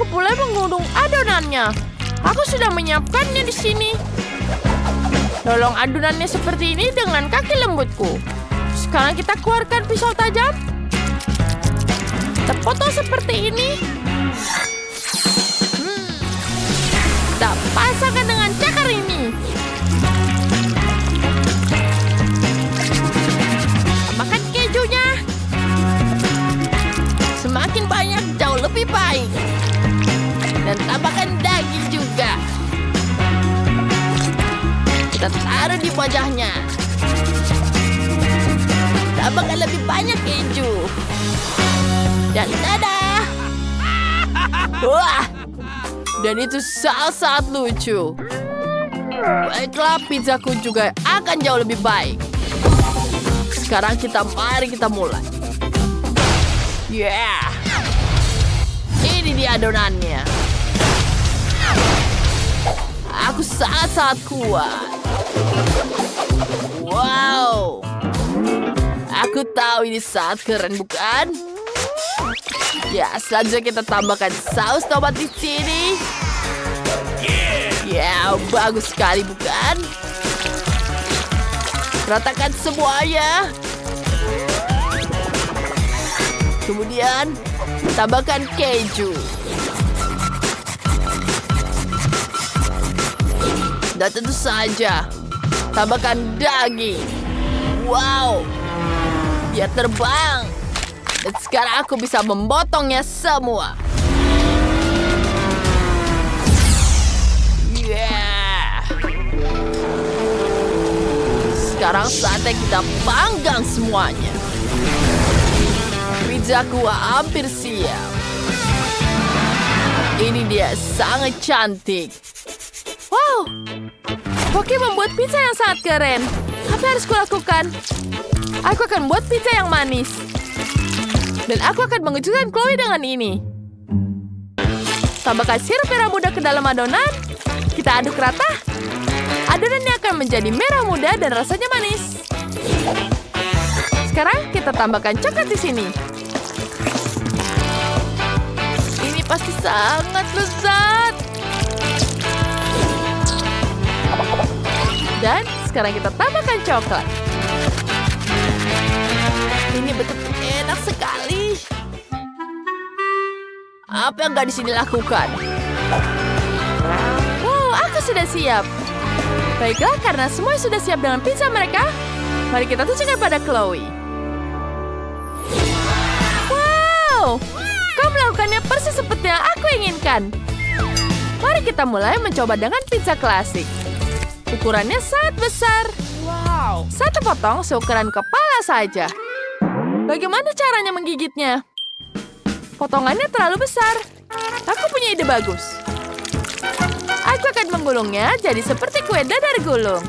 mulai menggulung adonannya. Aku sudah menyiapkannya di sini. Tolong adonannya seperti ini dengan kaki lembutku. Sekarang kita keluarkan pisau tajam. Kita potong seperti ini. Kita pasangkan dengan cakar ini. Tambahkan kejunya. Semakin banyak jauh lebih baik. Dan tambahkan daging juga. Kita taruh di wajahnya. Tambahkan lebih banyak keju. Dan dadah. Wah. Dan itu sangat lucu. Baiklah, pizzaku juga akan jauh lebih baik. Sekarang mari kita mulai. Yeah. Ini dia adonannya. Aku sangat kuat. Wow. Aku tahu ini sangat keren, bukan? Ya, selanjutnya kita tambahkan saus tomat di sini. Ya, bagus sekali, bukan? Ratakan semuanya. Kemudian, tambahkan keju. Dan tentu saja, tambahkan daging. Wow, dia terbang. Dan sekarang aku bisa memotongnya semua. Yeah. Sekarang saatnya kita panggang semuanya. Pizzaku hampir siap. Ini dia, sangat cantik. Wow, Poki membuat pizza yang sangat keren. Apa yang harus kulakukan? Aku akan buat pizza yang manis. Dan aku akan mengejutkan Chloe dengan ini. Tambahkan sirup merah muda ke dalam adonan. Kita aduk rata. Adonannya akan menjadi merah muda dan rasanya manis. Sekarang kita tambahkan coklat di sini. Ini pasti sangat lezat. Dan sekarang kita tambahkan coklat. Ini betul-betul enak sekali. Apa yang gak di sini lakukan? Wow, aku sudah siap. Baiklah, karena semua sudah siap dengan pizza mereka, mari kita tunjukkan pada Chloe. Wow, kau melakukannya persis seperti yang aku inginkan. Mari kita mulai mencoba dengan pizza klasik. Ukurannya sangat besar. Wow, satu potong seukuran kepala saja. Bagaimana caranya menggigitnya? Potongannya terlalu besar. Aku punya ide bagus. Aku akan menggulungnya jadi seperti kue dadar gulung.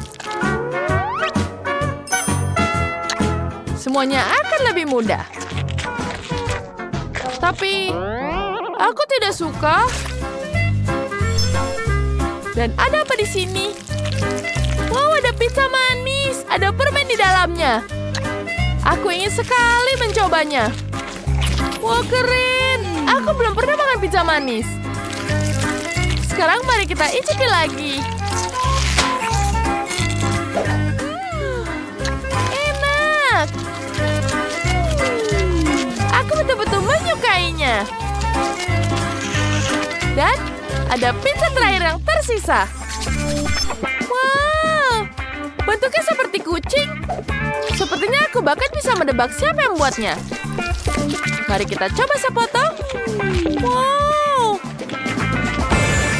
Semuanya akan lebih mudah. Tapi, aku tidak suka. Dan ada apa di sini? Wow, ada pizza manis. Ada permen di dalamnya. Aku ingin sekali mencobanya. Wah, keren. Aku belum pernah makan pizza manis. Sekarang mari kita icipi lagi. Enak. Aku betul-betul menyukainya. Dan ada pizza terakhir yang tersisa. Wow, bentuknya seperti kucing. Sepertinya aku bahkan bisa menebak siapa yang membuatnya. Mari kita coba sepotong. Wow,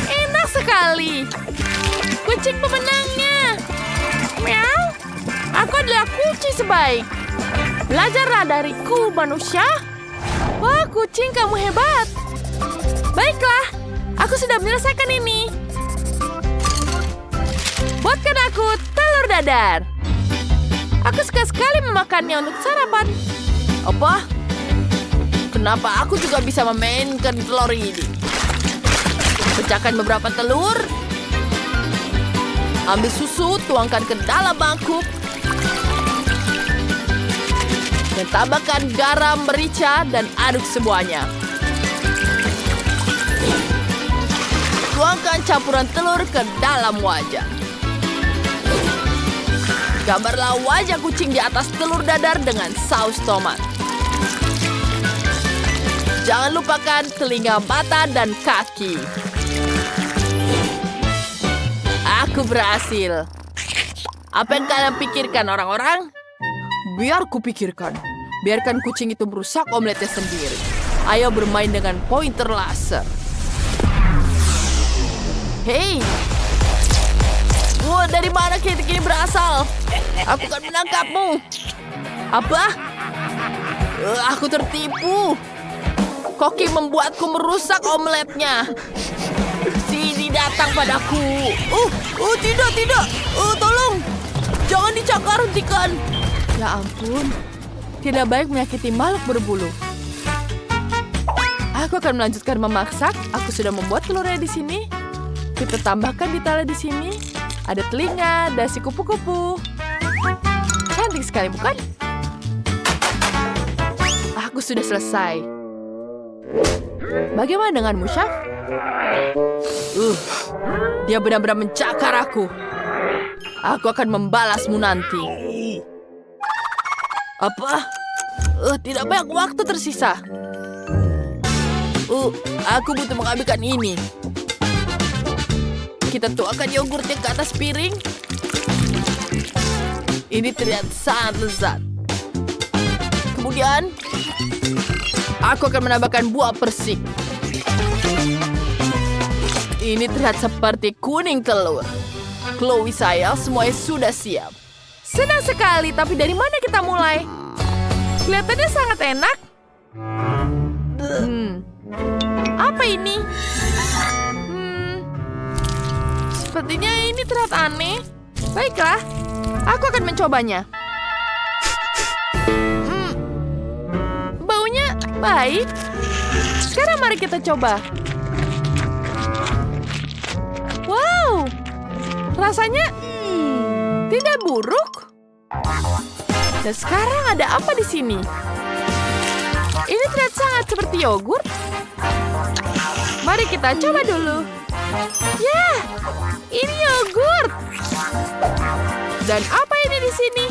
enak sekali. Kucing pemenangnya. Meow. Aku adalah kucing sebaik. Belajarlah dariku, manusia. Wah, kucing, kamu hebat. Baiklah, aku sudah menyelesaikan ini. Buatkan aku telur dadar. Aku suka sekali memakannya untuk sarapan. Apa? Kenapa aku juga bisa memainkan telur ini? Pecahkan beberapa telur. Ambil susu, tuangkan ke dalam mangkuk. Dan tambahkan garam, merica, dan aduk semuanya. Tuangkan campuran telur ke dalam wajan. Gambarlah wajah kucing di atas telur dadar dengan saus tomat. Jangan lupakan telinga, mata, dan kaki. Aku berhasil. Apa yang kalian pikirkan, orang-orang? Biar kupikirkan. Biarkan kucing itu merusak omeletnya sendiri. Ayo bermain dengan pointer laser. Hei! Wah, dari mana kritik ini berasal? Aku akan menangkapmu. Apa? Aku tertipu. Koki membuatku merusak omeletnya. Sini datang padaku. Tidak. Tolong. Jangan dicakar, hentikan. Ya ampun. Tidak baik menyakiti makhluk berbulu. Aku akan melanjutkan memasak. Aku sudah membuat telurnya di sini. Kita tambahkan detailnya di sini. Ada telinga, dasi kupu-kupu. Cantik sekali, bukan? Aku sudah selesai. Bagaimana denganmu, Chef? Dia benar-benar mencakar aku. Aku akan membalasmu nanti. Apa? Tidak banyak waktu tersisa. Aku butuh mengambilkan ini. Kita tuangkan yogurtnya ke atas piring. Ini terlihat sangat lezat. Kemudian, aku akan menambahkan buah persik. Ini terlihat seperti kuning telur. Chloe sayang, semuanya sudah siap. Senang sekali, tapi dari mana kita mulai? Kelihatannya sangat enak. Apa ini? Sepertinya ini terlihat aneh. Baiklah, aku akan mencobanya. Baunya baik. Sekarang mari kita coba. Wow, rasanya tidak buruk. Dan sekarang ada apa di sini? Ini terlihat sangat seperti yogurt. Mari kita coba dulu. Ya, ini yogurt. Dan apa ini di sini?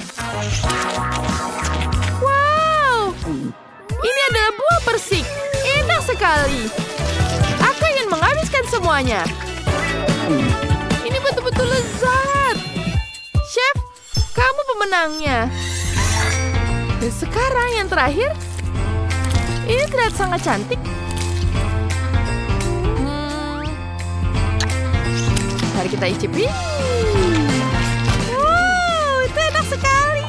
Wow, ini adalah buah persik. Enak sekali. Aku ingin menghabiskan semuanya. Ini betul-betul lezat. Chef, kamu pemenangnya. Dan sekarang yang terakhir. Ini terlihat sangat cantik. Mari kita icipi. Wow, itu enak sekali.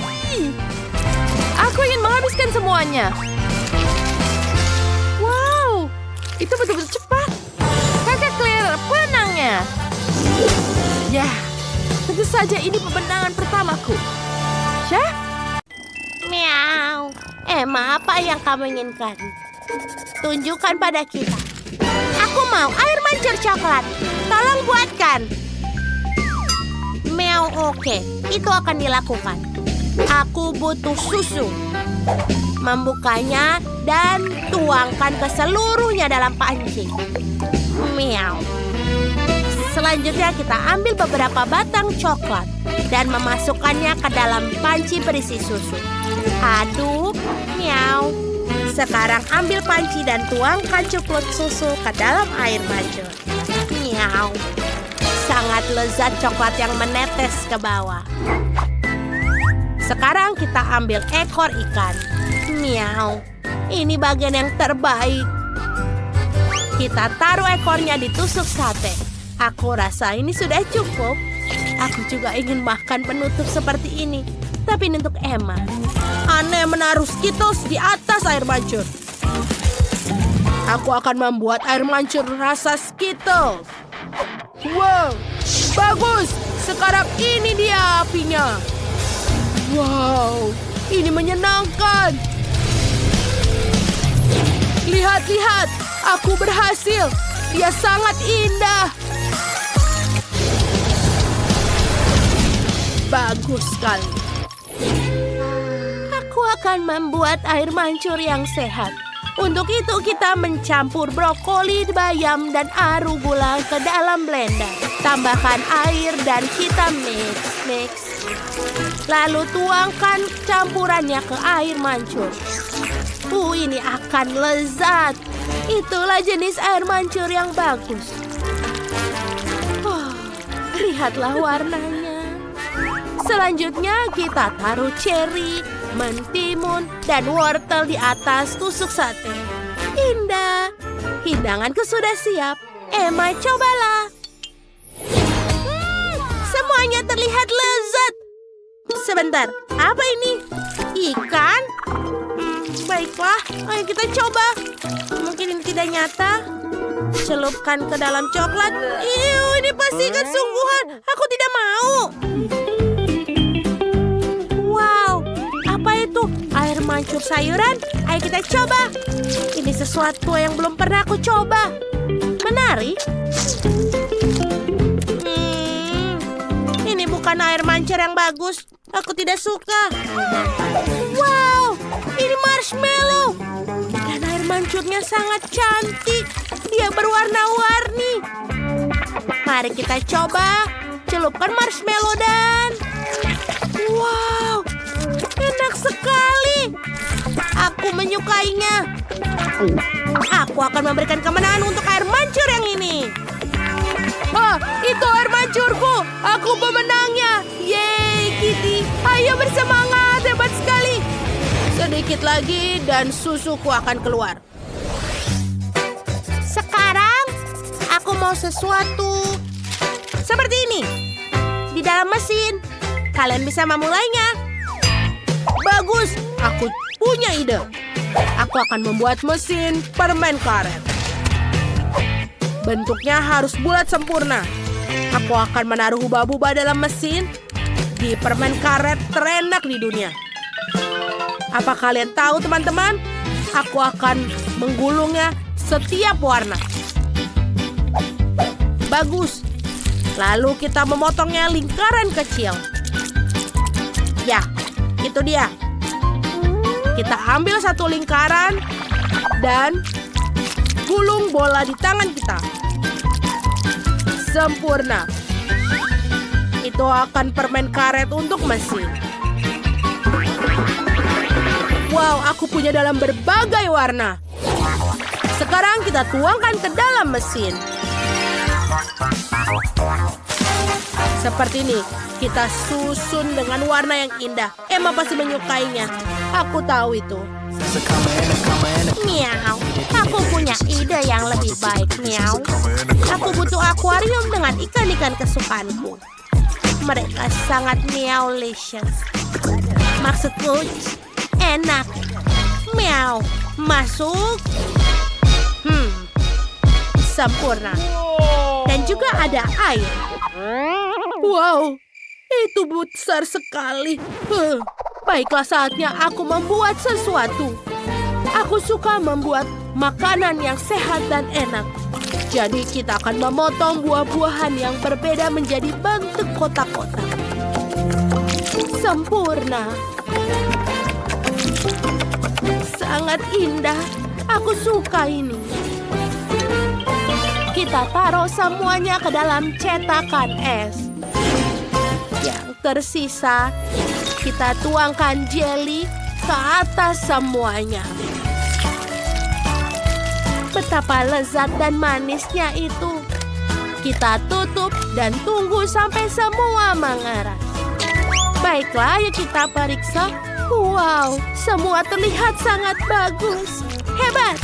Aku ingin menghabiskan semuanya. Wow, itu betul-betul cepat. Kakak Claire pemenangnya. Ya, tentu saja ini pemenangan pertamaku. Chef? Meow. Emma, apa yang kamu inginkan? Tunjukkan pada kita. Aku mau air mancur coklat. Tolong buatkan. Meow, oke. Itu akan dilakukan. Aku butuh susu. Membukanya dan tuangkan ke seluruhnya dalam panci. Meow. Selanjutnya kita ambil beberapa batang coklat dan memasukkannya ke dalam panci berisi susu. Aduk, meow. Sekarang ambil panci dan tuangkan cupluk susu ke dalam air mancur. Meow. Sangat lezat coklat yang menetes ke bawah. Sekarang kita ambil ekor ikan. Meow. Ini bagian yang terbaik. Kita taruh ekornya di tusuk sate. Aku rasa ini sudah cukup. Aku juga ingin makan penutup seperti ini. Tapi ini untuk Emma. Aneh menaruh Skittles di atas air mancur. Aku akan membuat air mancur rasa Skittles. Wow, bagus. Sekarang ini dia apinya. Wow, ini menyenangkan. Lihat-lihat, aku berhasil. Dia sangat indah. Bagus sekali. Aku akan membuat air mancur yang sehat. Untuk itu kita mencampur brokoli, bayam, dan arugula ke dalam blender. Tambahkan air dan kita mix. Lalu tuangkan campurannya ke air mancur. Ini akan lezat. Itulah jenis air mancur yang bagus. Lihatlah warnanya. Selanjutnya kita taruh ceri, mentimun, dan wortel di atas tusuk sate. Indah. Hidanganku sudah siap. Emma, cobalah. Semuanya terlihat lezat. Sebentar, apa ini? Ikan? Baiklah, ayo kita coba. Mungkin ini tidak nyata. Celupkan ke dalam coklat. Ini pasti ikan sungguhan. Aku tidak mau. Wow, apa itu? Air mancur sayuran? Ayo kita coba. Ini sesuatu yang belum pernah aku coba. Menarik. Ini bukan air mancur yang bagus. Aku tidak suka. Wow, ini marshmallow. Dan air mancurnya sangat cantik. Dia berwarna-warni. Mari kita coba. Celupkan marshmallow dan... Wow, enak sekali. Aku menyukainya. Aku akan memberikan kemenangan untuk air mancur yang ini. Itu air mancurku. Aku pemenangnya. Yeay, Kitty. Ayo bersemangat, hebat sekali. Sedikit lagi dan susuku akan keluar. Sekarang, aku mau sesuatu seperti ini. Di dalam mesin. Kalian bisa memulainya. Bagus, aku punya ide. Aku akan membuat mesin permen karet. Bentuknya harus bulat sempurna. Aku akan menaruh hubah-hubah dalam mesin di permen karet terenak di dunia. Apa kalian tahu, teman-teman? Aku akan menggulungnya setiap warna. Bagus. Lalu kita memotongnya lingkaran kecil. Ya, itu dia. Kita ambil satu lingkaran dan gulung bola di tangan kita. Sempurna. Itu akan permen karet untuk mesin. Wow, aku punya dalam berbagai warna. Sekarang kita tuangkan ke dalam mesin. Seperti ini. Kita susun dengan warna yang indah. Emma pasti menyukainya. Aku tahu itu. Miau. Aku punya ide yang lebih baik. Miau. Aku butuh akuarium dengan ikan-ikan kesukaanku. Mereka sangat miaulicious. Maksudku, enak. Miau. Masuk. Sempurna. Dan juga ada air. Wow, itu besar sekali. Baiklah, saatnya aku membuat sesuatu. Aku suka membuat makanan yang sehat dan enak. Jadi kita akan memotong buah-buahan yang berbeda menjadi bentuk kotak-kotak. Sempurna. Sangat indah. Aku suka ini. Kita taruh semuanya ke dalam cetakan es. Yang tersisa, kita tuangkan jelly ke atas semuanya. Betapa lezat dan manisnya itu. Kita tutup dan tunggu sampai semua mengeras. Baiklah, ayo kita periksa. Wow, semua terlihat sangat bagus. Hebat!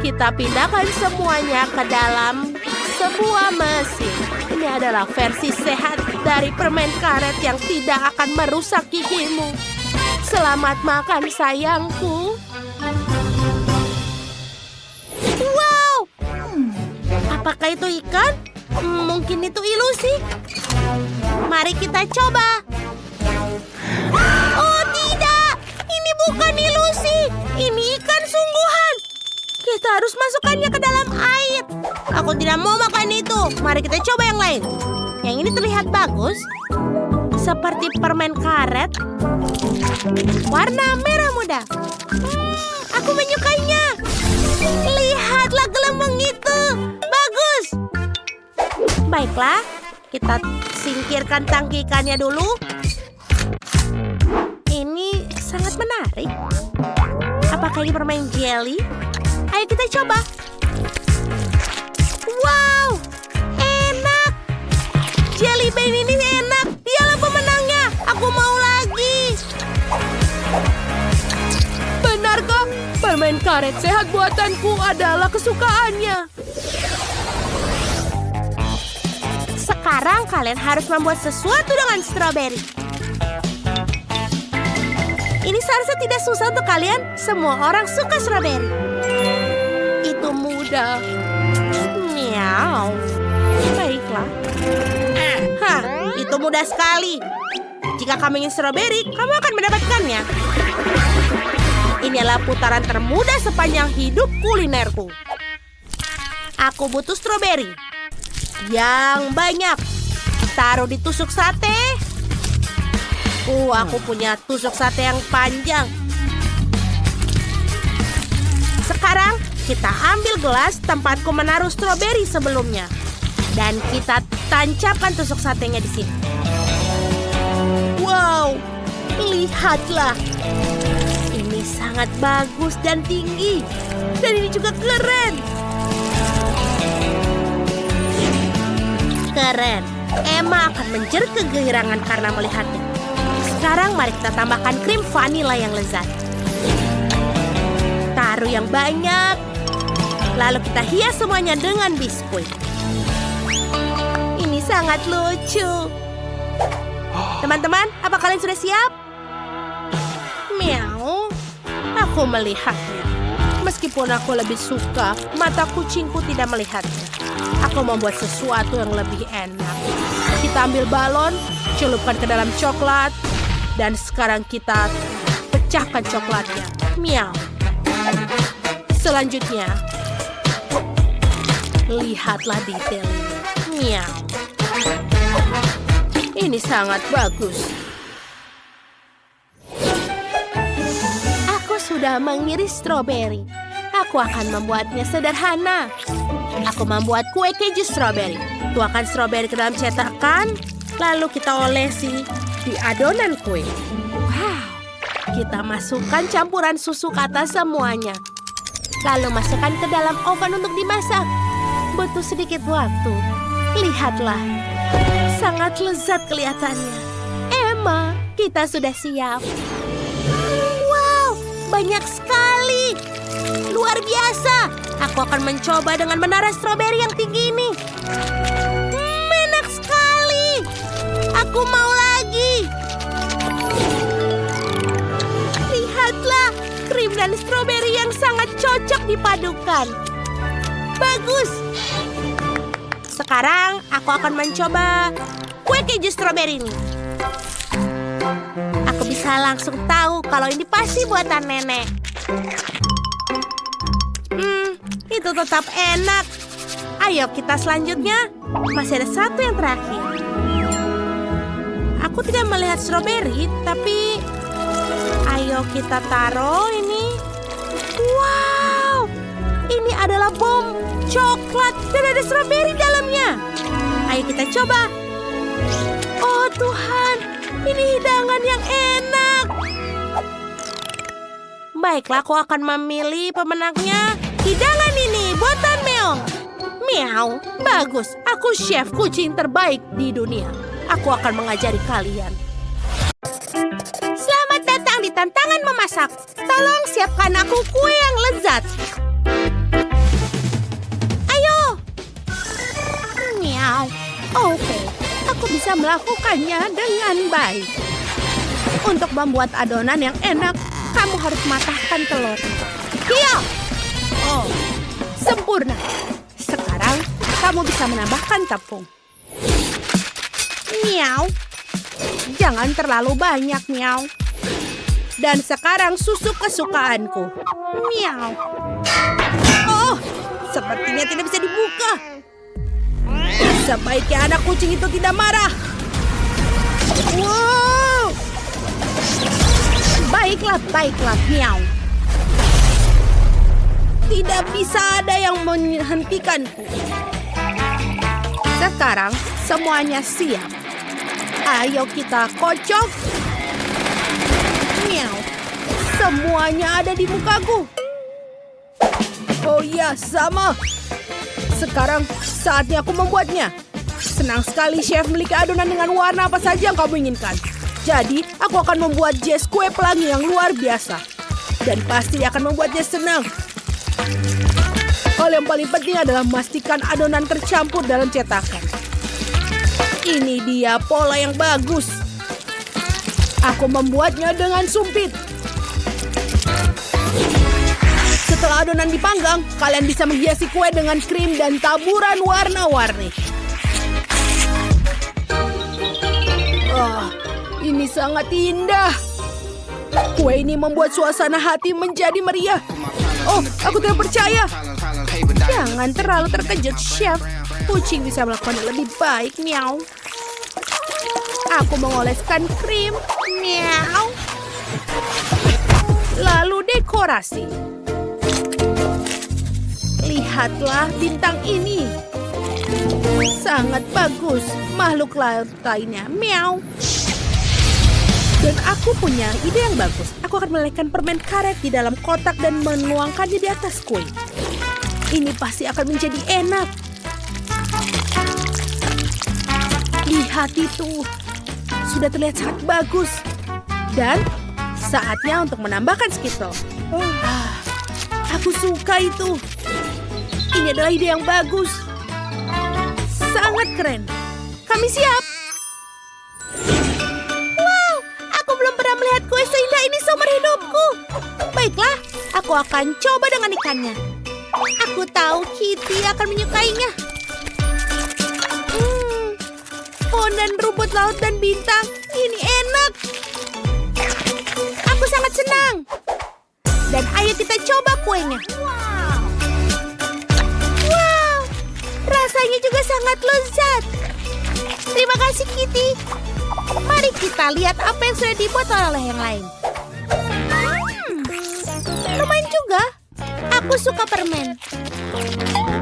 Kita pindahkan semuanya ke dalam sebuah mesin. Ini adalah versi sehat dari permen karet yang tidak akan merusak gigimu. Selamat makan, sayangku. Wow! Apakah itu ikan? Mungkin itu ilusi. Mari kita coba. Oh tidak! Ini bukan ilusi. Ini ikan sungguhan. Kita harus masukkannya ke dalam air. Aku tidak mau makan itu. Mari kita coba yang lain. Yang ini terlihat bagus. Seperti permen karet. Warna merah muda. Aku menyukainya. Lihatlah gelembung itu. Bagus. Baiklah, kita singkirkan tangkikannya dulu. Ini sangat menarik. Apakah ini permen jelly? Ayo kita coba. Wow, enak. Jelly bean ini enak. Dialah pemenangnya. Aku mau lagi. Benarkah? Permen karet sehat buatanku adalah kesukaannya. Sekarang kalian harus membuat sesuatu dengan stroberi. Ini seharusnya tidak susah untuk kalian. Semua orang suka stroberi. Itu mudah. Miau. Baiklah. Hah, itu mudah sekali. Jika kamu ingin stroberi, kamu akan mendapatkannya. Ini adalah putaran termudah sepanjang hidup kulinerku. Aku butuh stroberi yang banyak. Taruh di tusuk sate. Aku punya tusuk sate yang panjang. Sekarang kita ambil gelas tempatku menaruh stroberi sebelumnya. Dan kita tancapkan tusuk satenya di sini. Wow, lihatlah. Ini sangat bagus dan tinggi. Dan ini juga keren. Keren. Emma akan menjerit kegirangan karena melihatnya. Sekarang mari kita tambahkan krim vanila yang lezat. Taruh yang banyak. Lalu kita hias semuanya dengan biskuit. Ini sangat lucu. Teman-teman, apa kalian sudah siap? Miau. Aku melihatnya. Meskipun aku lebih suka, mata kucingku tidak melihatnya. Aku membuat sesuatu yang lebih enak. Kita ambil balon, celupkan ke dalam coklat, dan sekarang kita pecahkan coklatnya. Miau. Selanjutnya, lihatlah detail ini. Miau. Ini sangat bagus. Aku sudah mengiris stroberi. Aku akan membuatnya sederhana. Aku membuat kue keju stroberi. Tuangkan stroberi ke dalam cetakan, lalu kita olesi di adonan kue. Wow. Kita masukkan campuran susu ke atas semuanya. Lalu masukkan ke dalam oven untuk dimasak. Butuh sedikit waktu. Lihatlah. Sangat lezat kelihatannya. Emma, kita sudah siap. Wow, banyak sekali. Luar biasa. Aku akan mencoba dengan menara stroberi yang tinggi ini. Enak sekali. Aku mau lagi. Lihatlah, krim dan stroberi yang sangat cocok dipadukan. Bagus. Sekarang aku akan mencoba kue keju stroberi ini. Aku bisa langsung tahu kalau ini pasti buatan nenek. Itu tetap enak. Ayo kita selanjutnya. Masih ada satu yang terakhir. Aku tidak melihat stroberi, tapi ayo kita taruh ini. Wow, ini adalah bom coklat dan ada stroberi dalamnya. Ayo kita coba. Oh Tuhan, ini hidangan yang enak. Baiklah, aku akan memilih pemenangnya. Hidangan ini buatan Meong. Meow, bagus. Aku chef kucing terbaik di dunia. Aku akan mengajari kalian. Selamat datang di tantangan memasak. Tolong siapkan aku kue yang lezat. Ayo. Meow. Oke, aku bisa melakukannya dengan baik. Untuk membuat adonan yang enak, kamu harus matahkan telur. Iya. Oh, sempurna. Sekarang kamu bisa menambahkan tepung. Miau. Jangan terlalu banyak, miau. Dan sekarang susu kesukaanku. Miau. Oh, sepertinya tidak bisa dibuka. Sebaiknya anak kucing itu tidak marah. Wow. Baiklah, miau. Tidak bisa ada yang menghentikanku. Sekarang semuanya siap. Ayo kita kocok. Miau. Semuanya ada di mukaku. Oh iya, sama. Sekarang saatnya aku membuatnya. Senang sekali, Chef, memiliki adonan dengan warna apa saja yang kamu inginkan. Jadi, aku akan membuat Jess kue pelangi yang luar biasa. Dan pasti akan membuatnya senang. Hal yang paling penting adalah memastikan adonan tercampur dalam cetakan. Ini dia pola yang bagus. Aku membuatnya dengan sumpit. Setelah adonan dipanggang, kalian bisa menghiasi kue dengan krim dan taburan warna-warni. Ini sangat indah. Kue ini membuat suasana hati menjadi meriah. Oh, aku tidak percaya. Jangan terlalu terkejut, Chef. Kucing bisa melakukannya lebih baik, miau. Aku mengoleskan krim, miau. Lalu dekorasi. Lihatlah bintang ini. Sangat bagus. Makhluk laut lainnya, miau. Dan aku punya ide yang bagus. Aku akan melelehkan permen karet di dalam kotak dan menuangkannya di atas kue. Ini pasti akan menjadi enak. Lihat itu. Sudah terlihat sangat bagus. Dan saatnya untuk menambahkan Skittles. Aku suka itu. Ini adalah ide yang bagus. Sangat keren. Kami siap. Wow, aku belum pernah melihat kue seindah ini seumur hidupku. Baiklah, aku akan coba dengan ikannya. Aku tahu Kitty akan menyukainya. Pohon dan rumput laut dan bintang. Ini enak. Aku sangat senang. Dan ayo kita coba kuenya. Wow, rasanya juga sangat lezat. Terima kasih, Kitty. Mari kita lihat apa yang sudah dibuat oleh yang lain. Lumayan juga. Aku suka permen.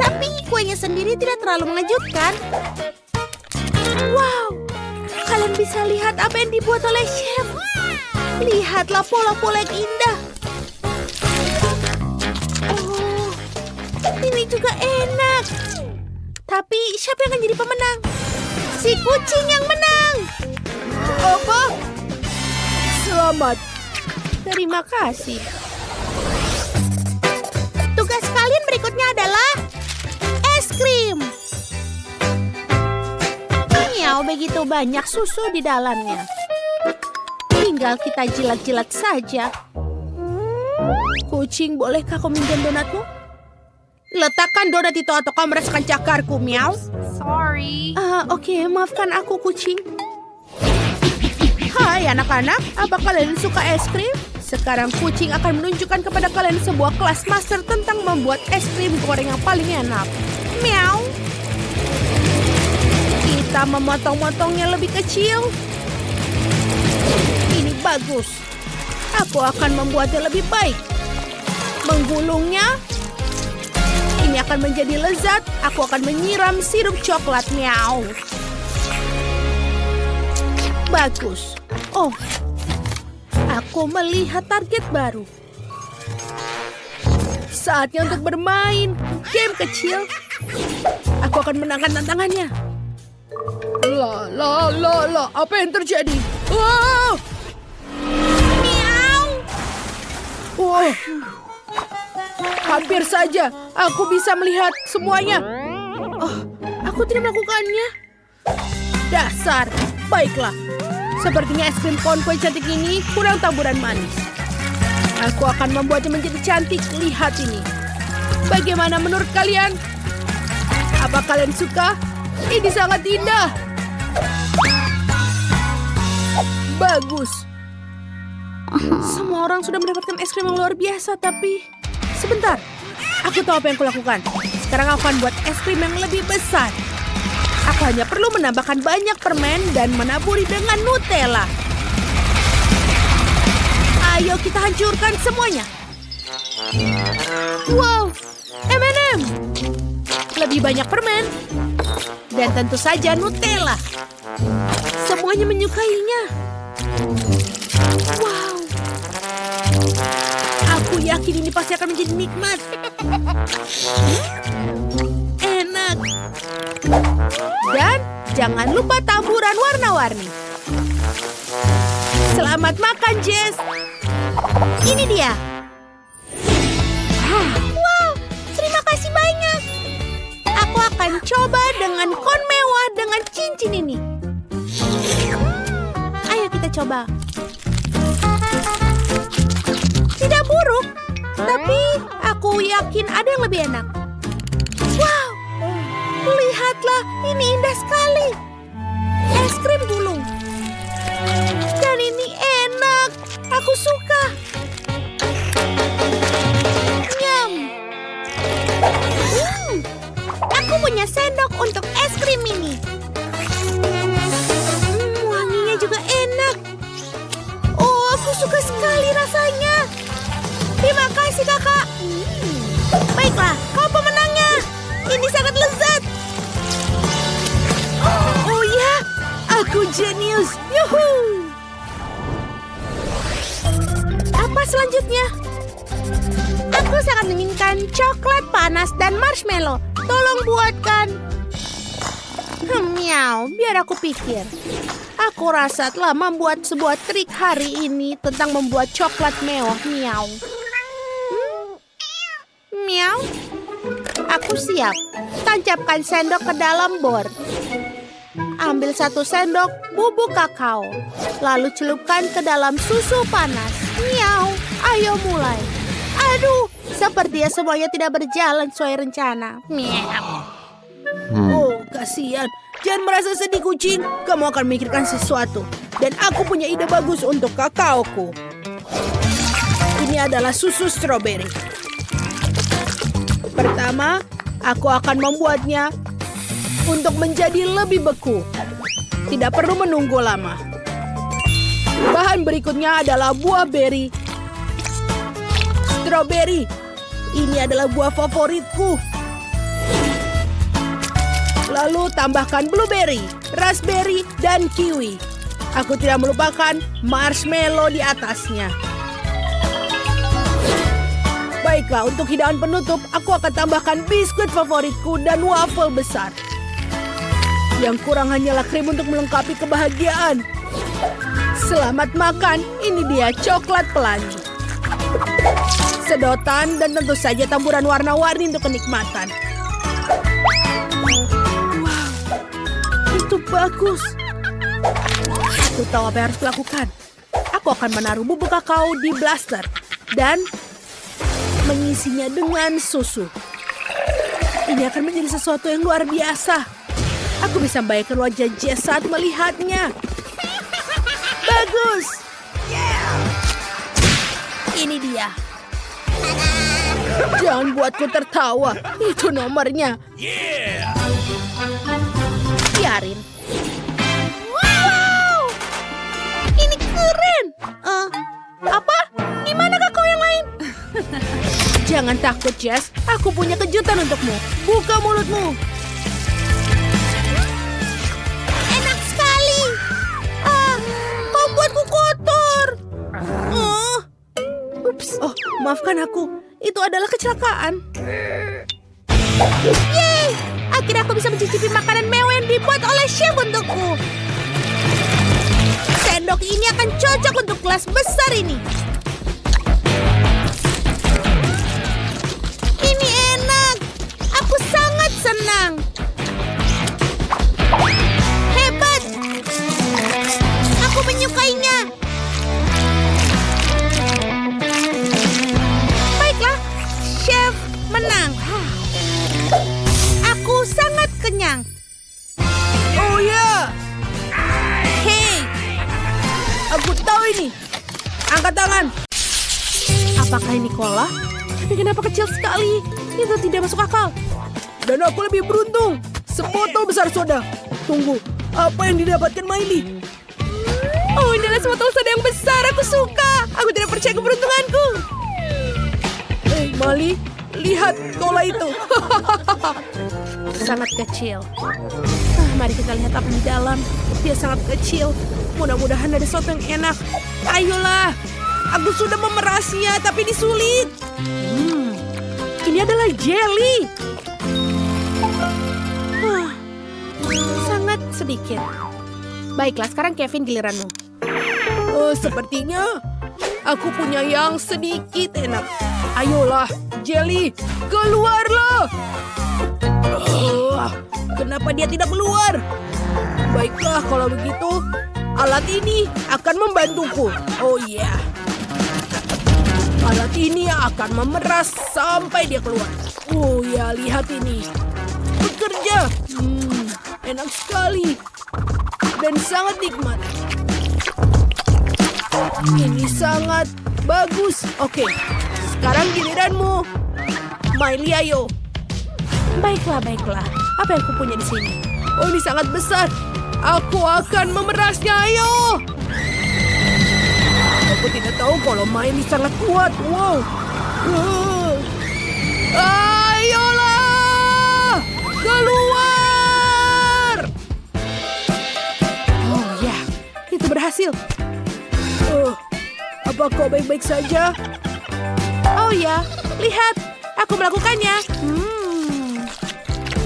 Tapi kuenya sendiri tidak terlalu mengejutkan. Wow, kalian bisa lihat apa yang dibuat oleh Chef. Lihatlah pola-pola yang indah. Oh, ini juga enak. Tapi siapa yang akan jadi pemenang? Si kucing yang menang. Apa? Selamat. Terima kasih. Tugas kalian berikutnya adalah es krim. Miau, begitu banyak susu di dalamnya. Tinggal kita jilat-jilat saja. Kucing, bolehkah kau minjam donatmu? Letakkan donat itu atau kau merasakan cakarku, miau. Sorry. Oke, maafkan aku, kucing. Hai anak-anak, apa kalian suka es krim? Sekarang kucing akan menunjukkan kepada kalian sebuah kelas master tentang membuat es krim goreng yang paling enak. Miau. Kita memotong-motongnya lebih kecil. Ini bagus. Aku akan membuatnya lebih baik. Menggulungnya. Ini akan menjadi lezat. Aku akan menyiram sirup coklat. Miau. Bagus. Oh, aku melihat target baru. Saatnya untuk bermain game kecil. Aku akan menangkan tantangannya. Apa yang terjadi? Wow! Miau! Wow! Hampir saja aku bisa melihat semuanya. Oh, aku tidak melakukannya. Dasar. Baiklah. Sepertinya es krim kon kue cantik ini kurang taburan manis. Aku akan membuatnya menjadi cantik. Lihat ini. Bagaimana menurut kalian? Apa kalian suka? Ini sangat indah. Bagus. Semua orang sudah mendapatkan es krim yang luar biasa, tapi sebentar. Aku tahu apa yang kulakukan. Sekarang aku akan buat es krim yang lebih besar. Aku hanya perlu menambahkan banyak permen dan menaburi dengan Nutella. Ayo kita hancurkan semuanya. Wow, lebih banyak permen. Dan tentu saja Nutella. Semuanya menyukainya. Wow. Aku yakin ini pasti akan menjadi nikmat. Enak. Dan jangan lupa taburan warna-warni. Selamat makan, Jess. Ini dia. Wow, terima kasih banyak. Aku akan coba dengan kon mewah dengan cincin ini. Ayo kita coba. Tidak buruk, tapi aku yakin ada yang lebih enak. Wow, lihatlah, ini indah sekali. Es krim gulung. Dan ini enak, aku suka. Nyam. Aku punya sendok untuk es krim ini. Wanginya juga enak. Oh, aku suka sekali rasanya. Terima kasih, kakak. Baiklah, kau pemenangnya. Ini sangat lezat. Oh ya, aku jenius. Yuhu. Apa selanjutnya? Aku sangat menginginkan coklat panas dan marshmallow. Tolong buatkan. Miau, biar aku pikir. Aku rasa telah membuat sebuah trik hari ini tentang membuat coklat mewah. Miau. Miau. Aku siap. Tancapkan sendok ke dalam bor. Ambil 1 sendok bubuk kakao. Lalu celupkan ke dalam susu panas. Miau. Ayo mulai. Aduh, sepertinya semuanya tidak berjalan sesuai rencana. Miau. Oh, kasihan. Jangan merasa sedih, kucing. Kamu akan memikirkan sesuatu. Dan aku punya ide bagus untuk kakaoku. Ini adalah susu stroberi. Pertama, aku akan membuatnya untuk menjadi lebih beku. Tidak perlu menunggu lama. Bahan berikutnya adalah buah beri. Stroberi. Ini adalah buah favoritku. Lalu tambahkan blueberry, raspberry, dan kiwi. Aku tidak melupakan marshmallow di atasnya. Baiklah, untuk hidangan penutup, aku akan tambahkan biskuit favoritku dan waffle besar. Yang kurang hanyalah krim untuk melengkapi kebahagiaan. Selamat makan, ini dia coklat pelangi. Sedotan dan tentu saja taburan warna-warni untuk kenikmatan. Wow, itu bagus. Aku tahu apa yang harus kulakukan. Aku akan menaruh bubuk kakao di blaster dan mengisinya dengan susu. Ini akan menjadi sesuatu yang luar biasa. Aku bisa membayangkan wajah Jess saat melihatnya. Bagus. Ini dia. Jangan buatku tertawa. Itu nomornya. Biarin. Wow. Ini keren. Apa? Di mana kakao yang lain? Jangan takut, Jess. Aku punya kejutan untukmu. Buka mulutmu. Enak sekali. Kau buatku kotor. Ups. Oh, maafkan aku. Itu adalah kecelakaan. Yeay! Akhirnya aku bisa mencicipi makanan mewah yang dibuat oleh chef untukku. Sendok ini akan cocok untuk kelas besar ini. Ini enak. Aku sangat senang. Hebat. Aku menyukainya. Baiklah, chef menang. Aku sangat kenyang. Oh ya. Hei. Aku tahu ini. Angkat tangan. Apakah ini cola? Tapi kenapa kecil sekali? Itu tidak masuk akal. Dan aku lebih beruntung. Sebotol besar soda. Tunggu, apa yang didapatkan Miley? Oh, ini adalah sebotol soda yang besar. Aku suka. Aku tidak percaya keberuntunganku. Miley, lihat kola itu. Sangat kecil. Mari kita lihat apa di dalam. Dia sangat kecil. Mudah-mudahan ada sesuatu yang enak. Ayolah. Aku sudah memerasnya, tapi disulit. Ini adalah jelly. Sangat sedikit. Baiklah, sekarang Kevin giliranmu. Sepertinya aku punya yang sedikit enak. Ayolah, jelly, keluarlah. Kenapa dia tidak keluar? Baiklah, kalau begitu, alat ini akan membantuku. Oh iya. Alat ini akan memeras sampai dia keluar. Oh ya, lihat ini. Bekerja. Enak sekali. Dan sangat nikmat. Ini sangat bagus. Oke, sekarang giliranmu. Miley, ayo. Baiklah. Apa yang kupunya di sini? Oh, ini sangat besar. Aku akan memerasnya, ayo. Aku tidak tahu kalau Miley sangat kuat. Wow. Ayolah! Keluar! Oh ya, itu berhasil. Apa kau baik-baik saja? Oh ya, lihat. Aku melakukannya.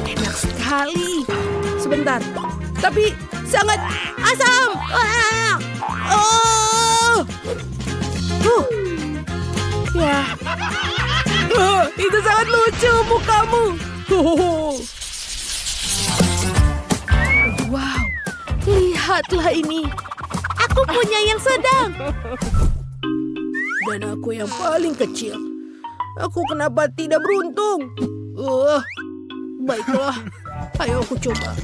Enak sekali. Sebentar. Tapi sangat asam. Ya. Itu sangat lucu mukamu. Wow. Lihatlah ini. Aku punya yang sedang. Dan aku yang paling kecil. Aku kenapa tidak beruntung? Baiklah. Ayo aku coba.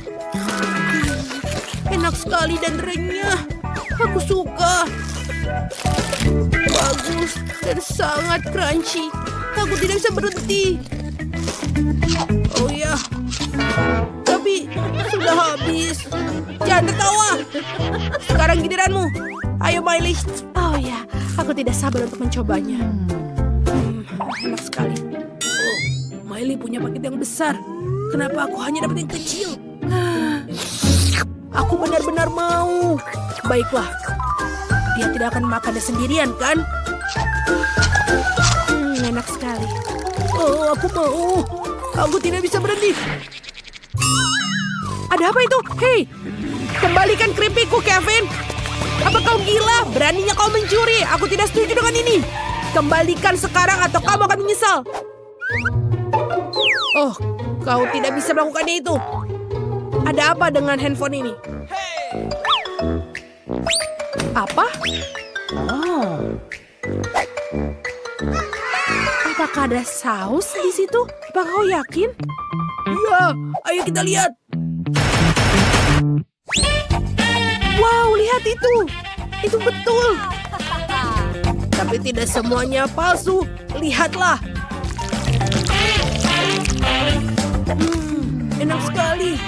Enak sekali dan renyah. Aku suka. Bagus dan sangat crunchy. Aku tidak bisa berhenti. Oh ya. Tapi sudah habis. Jangan tertawa. Sekarang giliranmu. Ayo Miley. Oh ya, aku tidak sabar untuk mencobanya. Enak sekali. Oh, Miley punya paket yang besar. Kenapa aku hanya dapat yang kecil? Aku benar-benar mau. Baiklah. Dia tidak akan makannya sendirian, kan? Enak sekali. Oh, aku mau. Aku tidak bisa berhenti. Ada apa itu? Hei, kembalikan keripikku, Kevin. Apa kau gila? Beraninya kau mencuri. Aku tidak setuju dengan ini. Kembalikan sekarang atau kamu akan menyesal. Oh, kau tidak bisa melakukannya itu. Ada apa dengan handphone ini? Apa? Oh. Apakah ada saus di situ? Apakah kau yakin? Iya, ayo kita lihat. Wow, lihat itu. Itu betul. Tapi tidak semuanya palsu. Lihatlah. Enak sekali.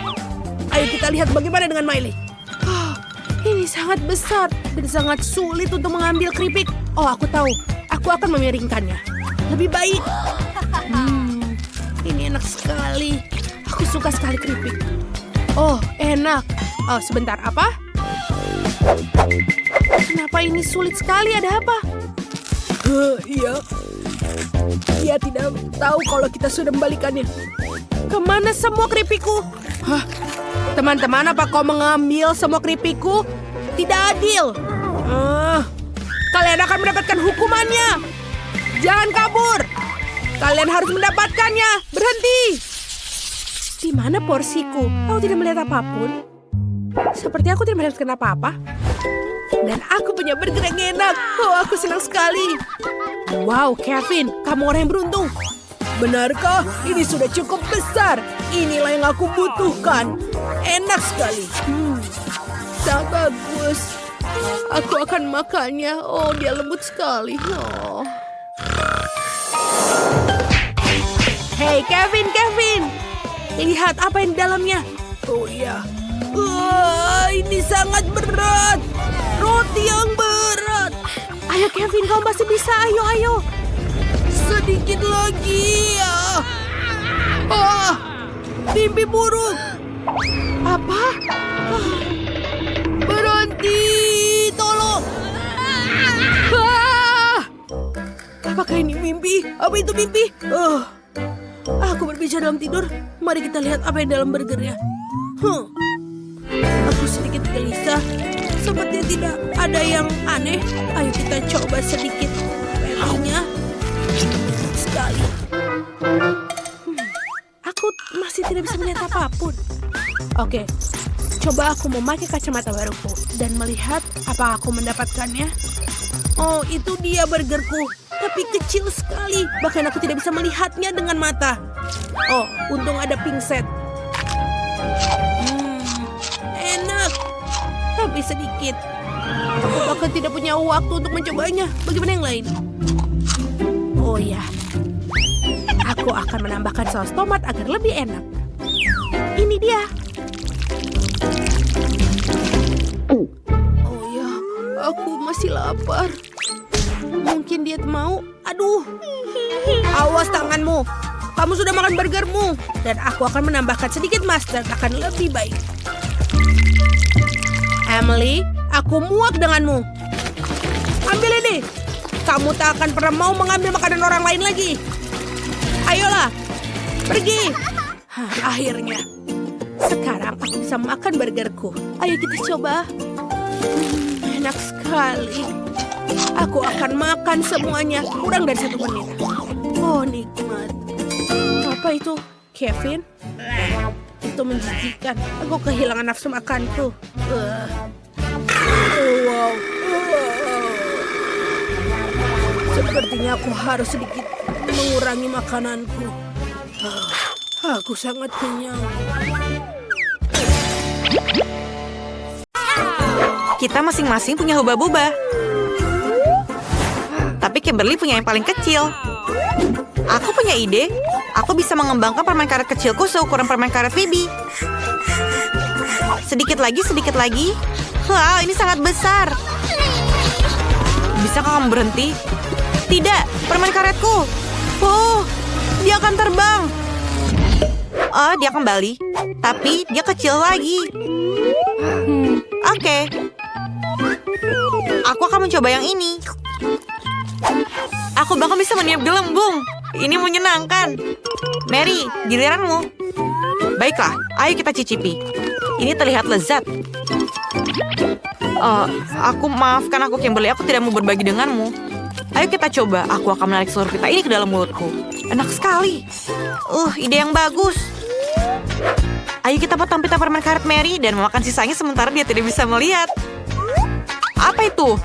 Ayo kita lihat bagaimana dengan Miley. Ini sangat besar dan sangat sulit untuk mengambil keripik. Oh, aku tahu. Aku akan memiringkannya. Lebih baik. Ini enak sekali. Aku suka sekali keripik. Oh, enak. Oh, sebentar. Apa? Kenapa ini sulit sekali? Ada apa? Iya. Dia tidak tahu kalau kita sudah membalikannya. Kemana semua keripikku? Hah? Teman-teman, apa kau mengambil semua keripikku? Tidak adil. Kalian akan mendapatkan hukumannya. Jangan kabur. Kalian harus mendapatkannya. Berhenti. Di mana porsiku? Aku tidak melihat apapun. Seperti aku tidak mendapatkan apa-apa. Dan aku punya burger yang enak. Oh, aku senang sekali. Wow, Kevin, kamu orang yang beruntung. Benarkah? Ini sudah cukup besar. Inilah yang aku butuhkan. Enak sekali. Sangat bagus. Aku akan makannya. Oh, dia lembut sekali. Oh. Hey, Kevin. Lihat apa yang di dalamnya. Oh iya. Ini sangat berat. Roti yang berat. Ayo, Kevin, kau masih bisa. Ayo. Sedikit lagi. mimpi buruk. Apa? Berhenti, tolong. Apakah ini mimpi? Apa itu mimpi? Aku berbicara dalam tidur. Mari kita lihat apa yang dalam burgernya. Aku sedikit gelisah. Sepertinya tidak ada yang aneh. Ayo kita coba sedikit patty-nya. Sekali. Aku masih tidak bisa melihat apapun. Oke, coba aku memakai kacamata baruku dan melihat apa aku mendapatkannya. Oh, itu dia burgerku. Tapi kecil sekali. Bahkan aku tidak bisa melihatnya dengan mata. Oh, untung ada pingset. Enak. Tapi sedikit. Aku bahkan tidak punya waktu untuk mencobanya. Bagaimana yang lain? Oh ya. Aku akan menambahkan saus tomat agar lebih enak. Ini dia. Oh ya, aku masih lapar. Mungkin dia mau. Aduh. Awas tanganmu. Kamu sudah makan burgermu. Dan aku akan menambahkan sedikit mustard. Akan lebih baik. Emily, aku muak denganmu. Ambil ini. Kamu tak akan pernah mau mengambil makanan orang lain lagi. Ayolah. Pergi. Akhirnya. Sekarang aku bisa makan burgerku. Ayo kita coba. Enak sekali. Aku akan makan semuanya kurang dari 1 menit. Oh, nikmat. Apa itu, Kevin? Itu menjijikan. Aku kehilangan nafsu makanku. Wow. Sepertinya aku harus sedikit mengurangi makananku. Aku sangat kenyang. Kita masing-masing punya hubba-bubba. Tapi Kimberly punya yang paling kecil. Aku punya ide. Aku bisa mengembangkan permen karet kecilku seukuran permen karet Phoebe. Sedikit lagi, sedikit lagi. Wow, ini sangat besar. Bisakah kamu berhenti? Tidak, permen karetku. Oh, dia akan terbang. Oh, dia kembali. Tapi dia kecil lagi. Oke. Aku akan mencoba yang ini. Aku bahkan bisa meniup gelembung. Ini menyenangkan. Mary, giliranmu. Baiklah, ayo kita cicipi. Ini terlihat lezat. Maafkan aku Kimberly, aku tidak mau berbagi denganmu. Ayo kita coba. Aku akan menarik seluruh pita ini ke dalam mulutku. Enak sekali. Ide yang bagus. Ayo kita potong pita permen karet Mary dan memakan sisanya sementara dia tidak bisa melihat. Apa itu?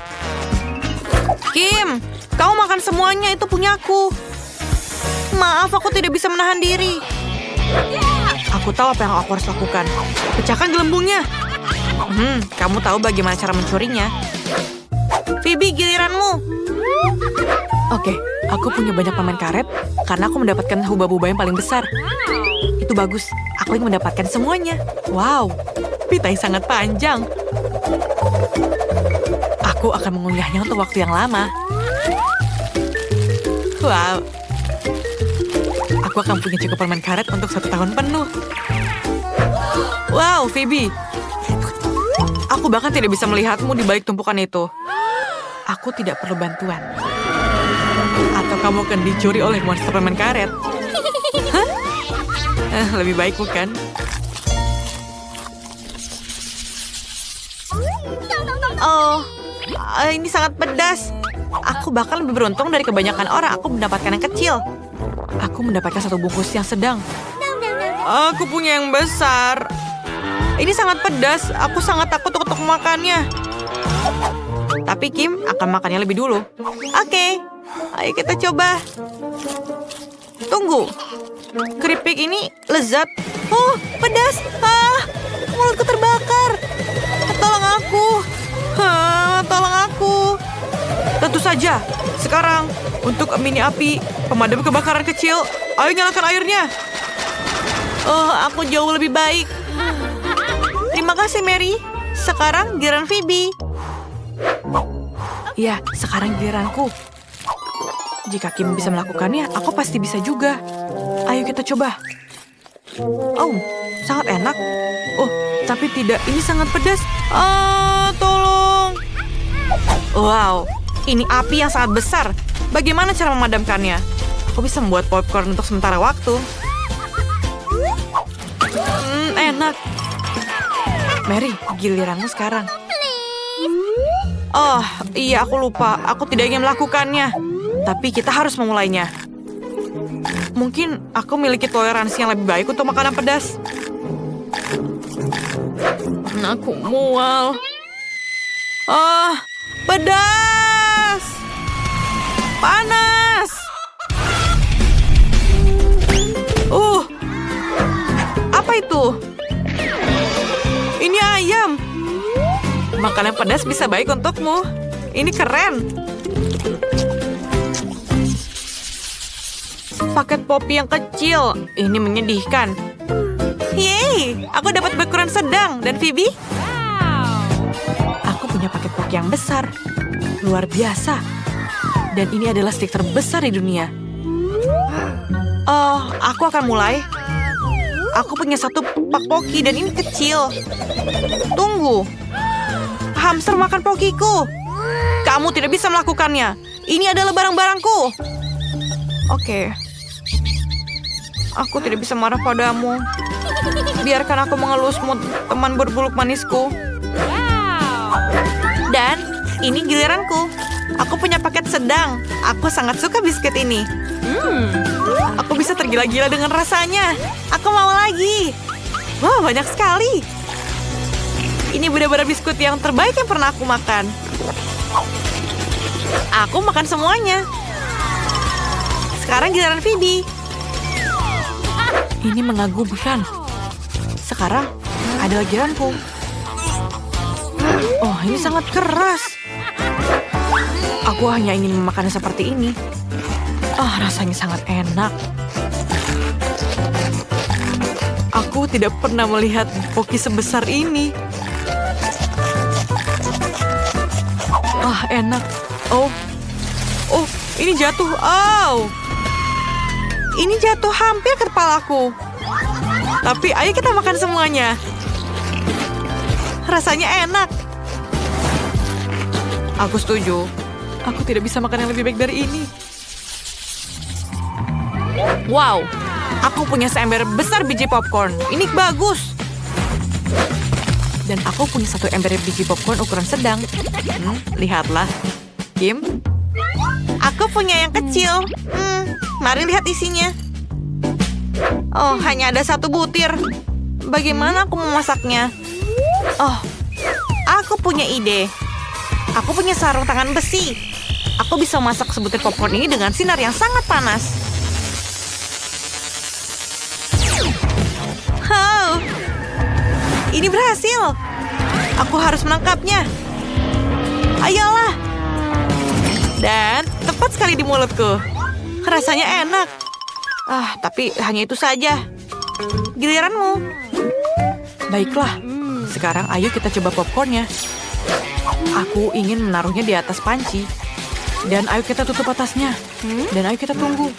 Kim, kamu makan semuanya, itu punyaku. Maaf, aku tidak bisa menahan diri. Aku tahu apa yang aku harus lakukan. Pecahkan gelembungnya. Kamu tahu bagaimana cara mencurinya. Phoebe, giliranmu. Oke, aku punya banyak permen karet karena aku mendapatkan hubba-bubba yang paling besar. Itu bagus, aku ingin mendapatkan semuanya. Wow, pita yang sangat panjang. Aku akan mengunyahnya untuk waktu yang lama. Wow. Aku akan punya cukup permen karet untuk 1 tahun penuh. Wow, Phoebe. Aku bahkan tidak bisa melihatmu di balik tumpukan itu. Aku tidak perlu bantuan. Atau kamu akan dicuri oleh monster permen karet. Hah? Lebih baik bukan? Oh, ini sangat pedas. Aku bahkan lebih beruntung dari kebanyakan orang. Aku mendapatkan yang kecil. Aku mendapatkan 1 bungkus yang sedang. Aku punya yang besar. Ini sangat pedas. Aku sangat takut untuk memakannya. Tapi Kim akan makannya lebih dulu. Oke, ayo kita coba. Tunggu. Keripik ini lezat. Oh, pedas. Mulutku terbakar. Tolong aku. Tolong aku. Tentu saja. Sekarang, untuk mini api, pemadam kebakaran kecil, ayo nyalakan airnya. Oh, aku jauh lebih baik. Terima kasih, Mary. Sekarang giliran Phoebe. Ya, sekarang giliranku. Jika Kim bisa melakukannya, aku pasti bisa juga. Ayo kita coba. Oh, sangat enak. Oh, tapi tidak, ini sangat pedas. Tolong. Wow, ini api yang sangat besar. Bagaimana cara memadamkannya? Aku bisa membuat popcorn untuk sementara waktu. Enak. Mary, giliranmu sekarang. Oh, iya aku lupa. Aku tidak ingin melakukannya. Tapi kita harus memulainya. Mungkin aku memiliki toleransi yang lebih baik untuk makanan pedas. Aku mual. Pedas! Panas! Apa itu? Ini ayam. Makanan pedas bisa baik untukmu. Ini keren. Paket popi yang kecil. Ini menyedihkan. Yeay, aku dapat ukuran sedang. Dan Phoebe? Aku punya paket poki yang besar. Luar biasa. Dan ini adalah stik terbesar di dunia. Aku akan mulai. Aku punya satu pak poki dan ini kecil. Tunggu. Hamster makan pokiku. Kamu tidak bisa melakukannya. Ini adalah barang-barangku. Oke. Aku tidak bisa marah padamu. Biarkan aku mengelusmu, teman berbuluk manisku. Dan ini giliranku. Aku punya paket sedang. Aku sangat suka biskuit ini. Aku bisa tergila-gila dengan rasanya. Aku mau lagi. Wah, banyak sekali. Ini benar-benar biskuit yang terbaik yang pernah aku makan. Aku makan semuanya. Sekarang giliran Phoebe. Ini mengagumkan. Sekarang adalah giliranku. Oh, ini sangat keras. Aku hanya ingin memakannya seperti ini. Rasanya sangat enak. Aku tidak pernah melihat poki sebesar ini. Enak. Oh, ini jatuh. Ini jatuh hampir ke kepalaku. Tapi ayo kita makan semuanya. Rasanya enak. Aku setuju. Aku tidak bisa makan yang lebih baik dari ini. Wow, aku punya seember besar biji popcorn. Ini bagus. Dan aku punya satu ember biji popcorn ukuran sedang. Lihatlah. Kim? Aku punya yang kecil. Mari lihat isinya. Oh, hanya ada satu butir. Bagaimana aku memasaknya? Aku punya ide. Aku punya sarung tangan besi. Aku bisa memasak sebutir popcorn ini dengan sinar yang sangat panas. Ini berhasil. Aku harus menangkapnya. Ayolah. Dan tepat sekali di mulutku. Rasanya enak. Tapi hanya itu saja. Giliranmu. Baiklah. Sekarang ayo kita coba popcornnya. Aku ingin menaruhnya di atas panci. Dan ayo kita tutup atasnya. Dan ayo kita tunggu.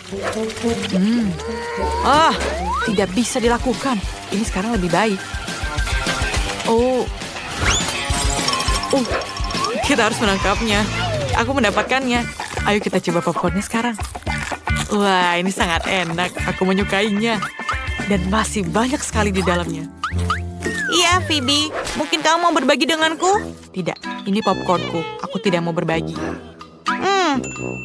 Tidak bisa dilakukan. Ini sekarang lebih baik. Kita harus menangkapnya. Aku mendapatkannya. Ayo kita coba popcornnya sekarang. Wah, ini sangat enak. Aku menyukainya. Dan masih banyak sekali di dalamnya. Iya, Phoebe. Mungkin kamu mau berbagi denganku? Tidak, ini popcornku. Aku tidak mau berbagi.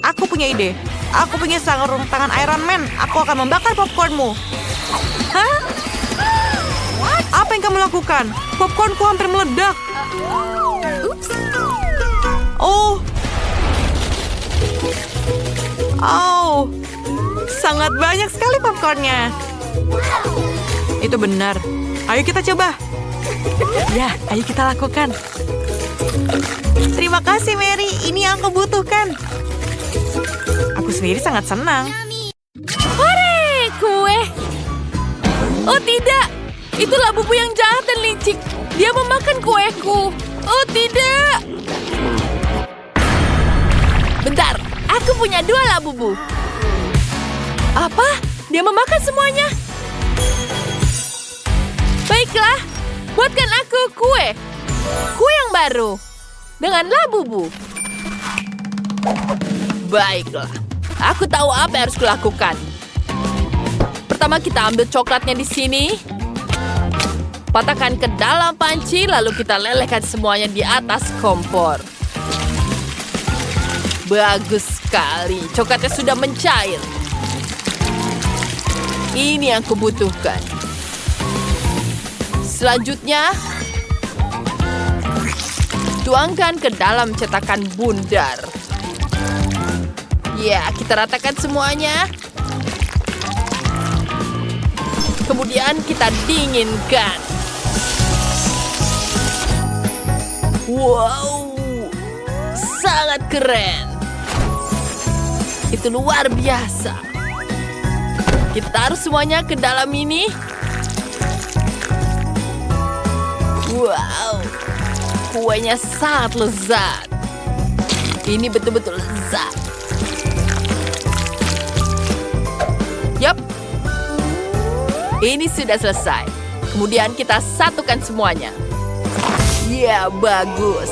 Aku punya ide. Aku punya sarung tangan Iron Man. Aku akan membakar popcornmu. Hah? Apa yang kamu lakukan? Popcornku hampir meledak. Sangat banyak sekali popcornnya. Itu benar. Ayo kita coba. Ya, ayo kita lakukan. Terima kasih, Mary. Ini yang aku butuhkan. Aku sendiri sangat senang. Hore, kue. Oh tidak, itulah bubu yang jahat dan licik. Dia memakan kueku. Oh tidak. Bentar, aku punya 2 labubu. Apa? Dia memakan semuanya? Baiklah, buatkan aku kue. Kue yang baru. Dengan labubu. Baiklah, aku tahu apa yang harus kulakukan. Pertama kita ambil coklatnya di sini. Patahkan ke dalam panci, lalu kita lelehkan semuanya di atas kompor. Bagus sekali, coklatnya sudah mencair. Ini yang kubutuhkan. Selanjutnya, tuangkan ke dalam cetakan bundar. Ya, kita ratakan semuanya. Kemudian kita dinginkan. Wow, sangat keren. Itu luar biasa. Kita taruh semuanya ke dalam ini. Wow, kuenya sangat lezat. Ini betul-betul lezat. Yap, ini sudah selesai. Kemudian kita satukan semuanya. Ya, bagus.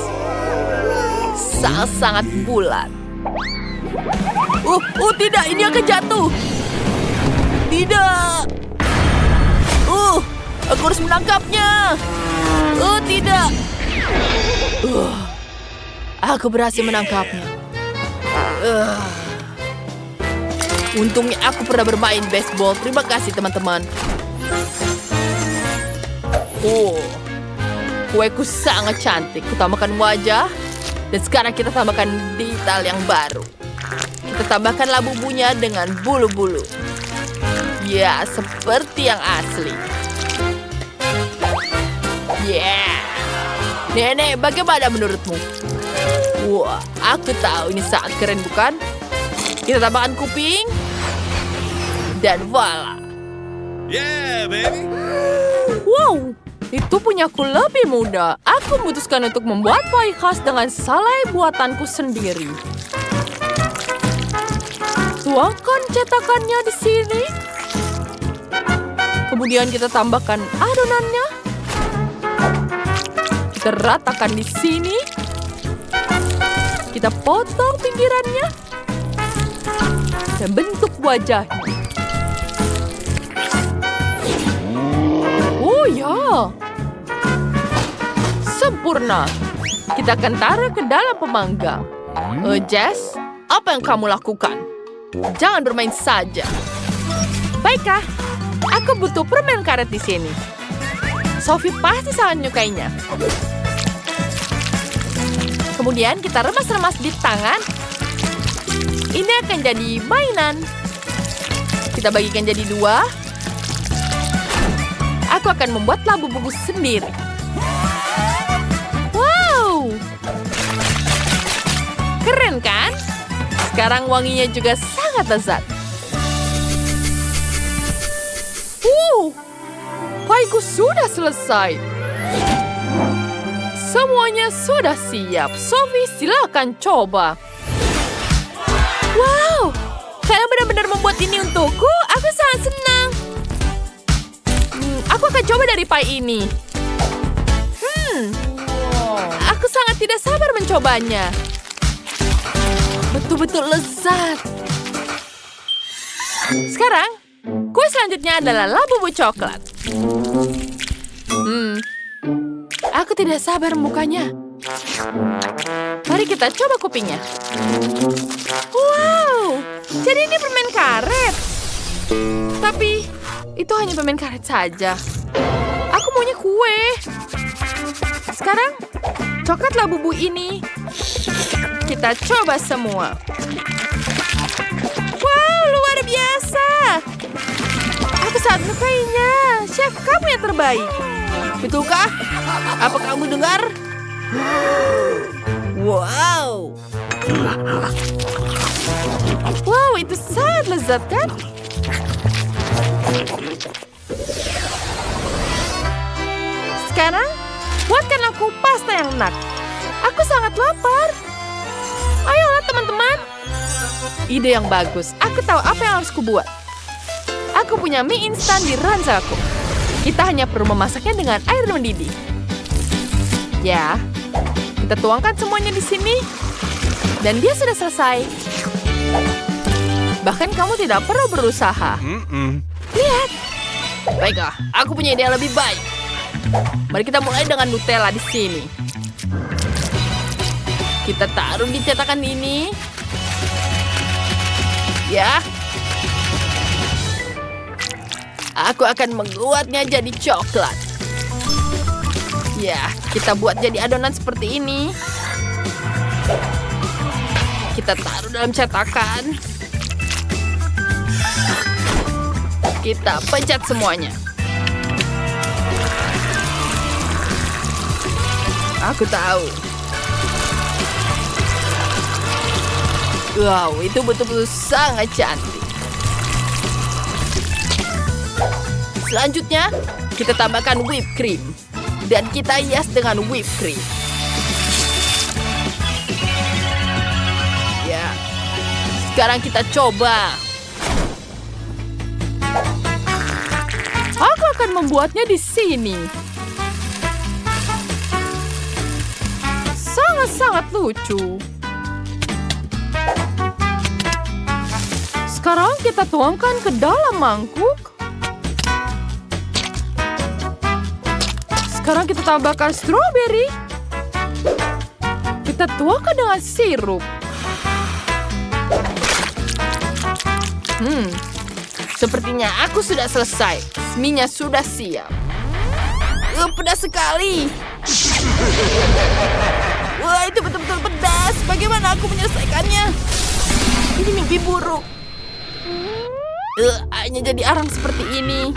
Sangat bulat. Tidak, ini akan jatuh. Tidak. Aku harus menangkapnya. Tidak. Aku berhasil menangkapnya. Untungnya aku pernah bermain baseball. Terima kasih, teman-teman. Kueku sangat cantik. Kutambahkan wajah. Dan sekarang kita tambahkan detail yang baru. Kita tambahkan labubunya dengan bulu-bulu. Ya, seperti yang asli. Yeah. Nenek, bagaimana menurutmu? Wah, aku tahu ini sangat keren, bukan? Kita tambahkan kuping. Dan voila. Yeah, baby. Wow, itu punyaku lebih mudah. Aku memutuskan untuk membuat pie khas dengan salai buatanku sendiri. Tuangkan cetakannya di sini. Kemudian kita tambahkan adonannya. Kita ratakan di sini. Kita potong pinggirannya. Dan bentuk wajahnya. Oh ya. Sempurna. Kita akan taruh ke dalam pemanggang. Jess, apa yang kamu lakukan? Jangan bermain saja. Baiklah, aku butuh permen karet di sini. Sophie pasti sangat menyukainya. Kemudian kita remas-remas di tangan. Ini akan jadi mainan. Kita bagikan jadi 2. Aku akan membuat labu-bubu sendiri. Wow! Keren kan? Sekarang wanginya juga sangat lezat. Pieku sudah selesai. Semuanya sudah siap. Sophie, silakan coba. Wow! Kalian benar-benar membuat ini untukku. Aku sangat senang. Aku akan coba dari pie ini. Aku sangat tidak sabar mencobanya. Betul-betul lezat. Sekarang, kue selanjutnya adalah labubu coklat. Aku tidak sabar membukanya. Mari kita coba kupingnya. Wow, jadi ini permen karet. Tapi, itu hanya permen karet saja. Aku maunya kue. Sekarang, coklat labubu ini. Kita coba semua. Wow, luar biasa. Aku sangat menyukainya. Chef, kamu yang terbaik. Betulkah? Apa kamu dengar? Wow. Wow, itu sangat lezat kan? Sekarang, buatkan aku pasta yang enak. Aku sangat lapar. Ayolah teman-teman. Ide yang bagus. Aku tahu apa yang harus kubuat. Aku punya mie instan di ranselku. Kita hanya perlu memasaknya dengan air mendidih. Ya, kita tuangkan semuanya di sini. Dan dia sudah selesai. Bahkan kamu tidak perlu berusaha. Lihat. Baiklah, aku punya ide yang lebih baik. Mari kita mulai dengan Nutella di sini. Kita taruh di cetakan ini. Ya. Aku akan membuatnya jadi coklat. Ya, kita buat jadi adonan seperti ini. Kita taruh dalam cetakan. Kita pencet semuanya. Aku tahu. Wow, itu betul-betul sangat cantik. Selanjutnya, kita tambahkan whipped cream. Dan kita hias dengan whipped cream. Ya, sekarang kita coba. Aku akan membuatnya di sini. Sangat-sangat lucu. Sekarang kita tuangkan ke dalam mangkuk. Sekarang kita tambahkan stroberi. Kita tuangkan dengan sirup. Sepertinya aku sudah selesai. Mie-nya sudah siap. Pedas sekali. Wah, itu betul-betul pedas. Bagaimana aku menyelesaikannya? Ini mimpi buruk. Hanya jadi arang seperti ini.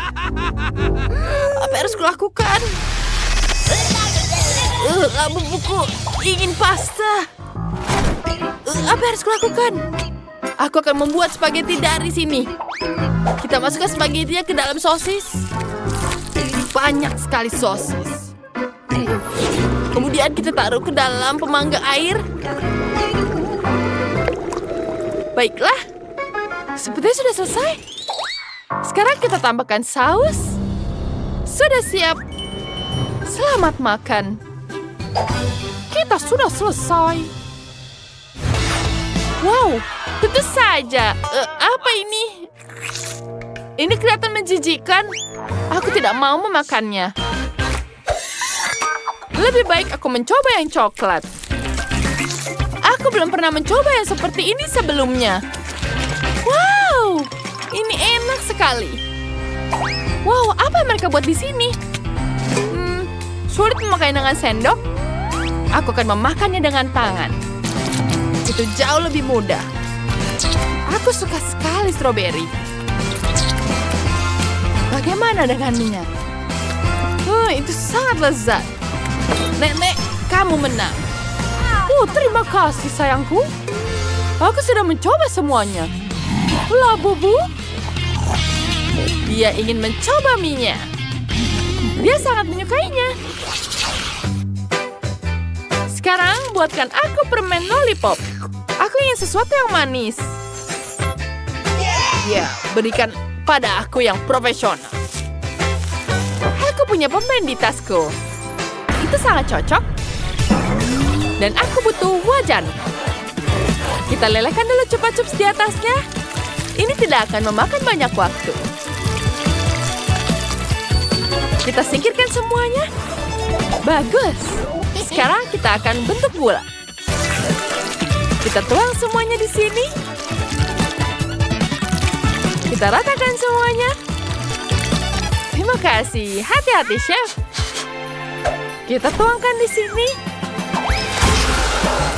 Apa yang harus kulakukan? Lambung buku ingin pasta. Apa yang harus kulakukan? Aku akan membuat spaghetti dari sini. Kita masukkan spagettinya ke dalam sosis. Banyak sekali sosis. Kemudian kita taruh ke dalam pemanggang air. Baiklah. Sepertinya sudah selesai. Sekarang kita tambahkan saus. Sudah siap. Selamat makan. Kita sudah selesai. Wow, tentu saja. Apa ini? Ini kelihatan menjijikkan. Aku tidak mau memakannya. Lebih baik aku mencoba yang coklat. Aku belum pernah mencoba yang seperti ini sebelumnya. Wow, ini enak sekali. Wow, apa yang mereka buat di sini? Sulit memakai dengan sendok. Aku akan memakannya dengan tangan. Itu jauh lebih mudah. Aku suka sekali stroberi. Bagaimana dengan minyak? Itu sangat lezat. Nenek, kamu menang. Terima kasih sayangku. Aku sudah mencoba semuanya. Labubu. Dia ingin mencoba mie-nya. Dia sangat menyukainya. Sekarang buatkan aku permen lollipop. Aku ingin sesuatu yang manis. Ya, berikan pada aku yang profesional. Aku punya permen di tasku. Itu sangat cocok. Dan aku butuh wajan. Kita lelehkan dulu chupa chups di atasnya. Ini tidak akan memakan banyak waktu. Kita singkirkan semuanya. Bagus. Sekarang kita akan bentuk bola. Kita tuang semuanya di sini. Kita ratakan semuanya. Terima kasih. Hati-hati, Chef. Kita tuangkan di sini.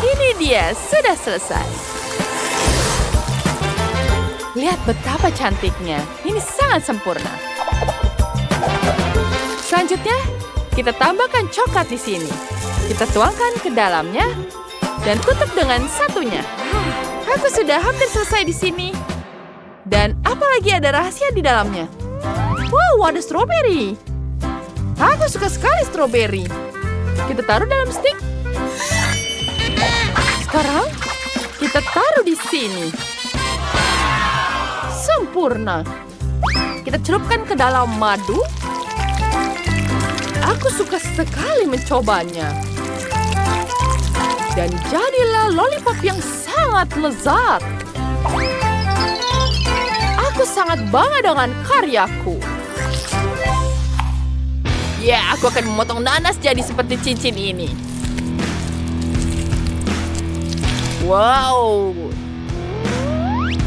Ini dia, sudah selesai. Lihat betapa cantiknya. Ini sangat sempurna. Selanjutnya, kita tambahkan coklat di sini. Kita tuangkan ke dalamnya dan tutup dengan satunya. Aku sudah hampir selesai di sini. Dan apalagi ada rahasia di dalamnya. Wow, ada stroberi. Aku suka sekali stroberi. Kita taruh dalam stik. Sekarang kita taruh di sini. Sempurna. Kita celupkan ke dalam madu. Aku suka sekali mencobanya. Dan jadilah lollipop yang sangat lezat. Aku sangat bangga dengan karyaku. Ya, aku akan memotong nanas jadi seperti cincin ini. Wow.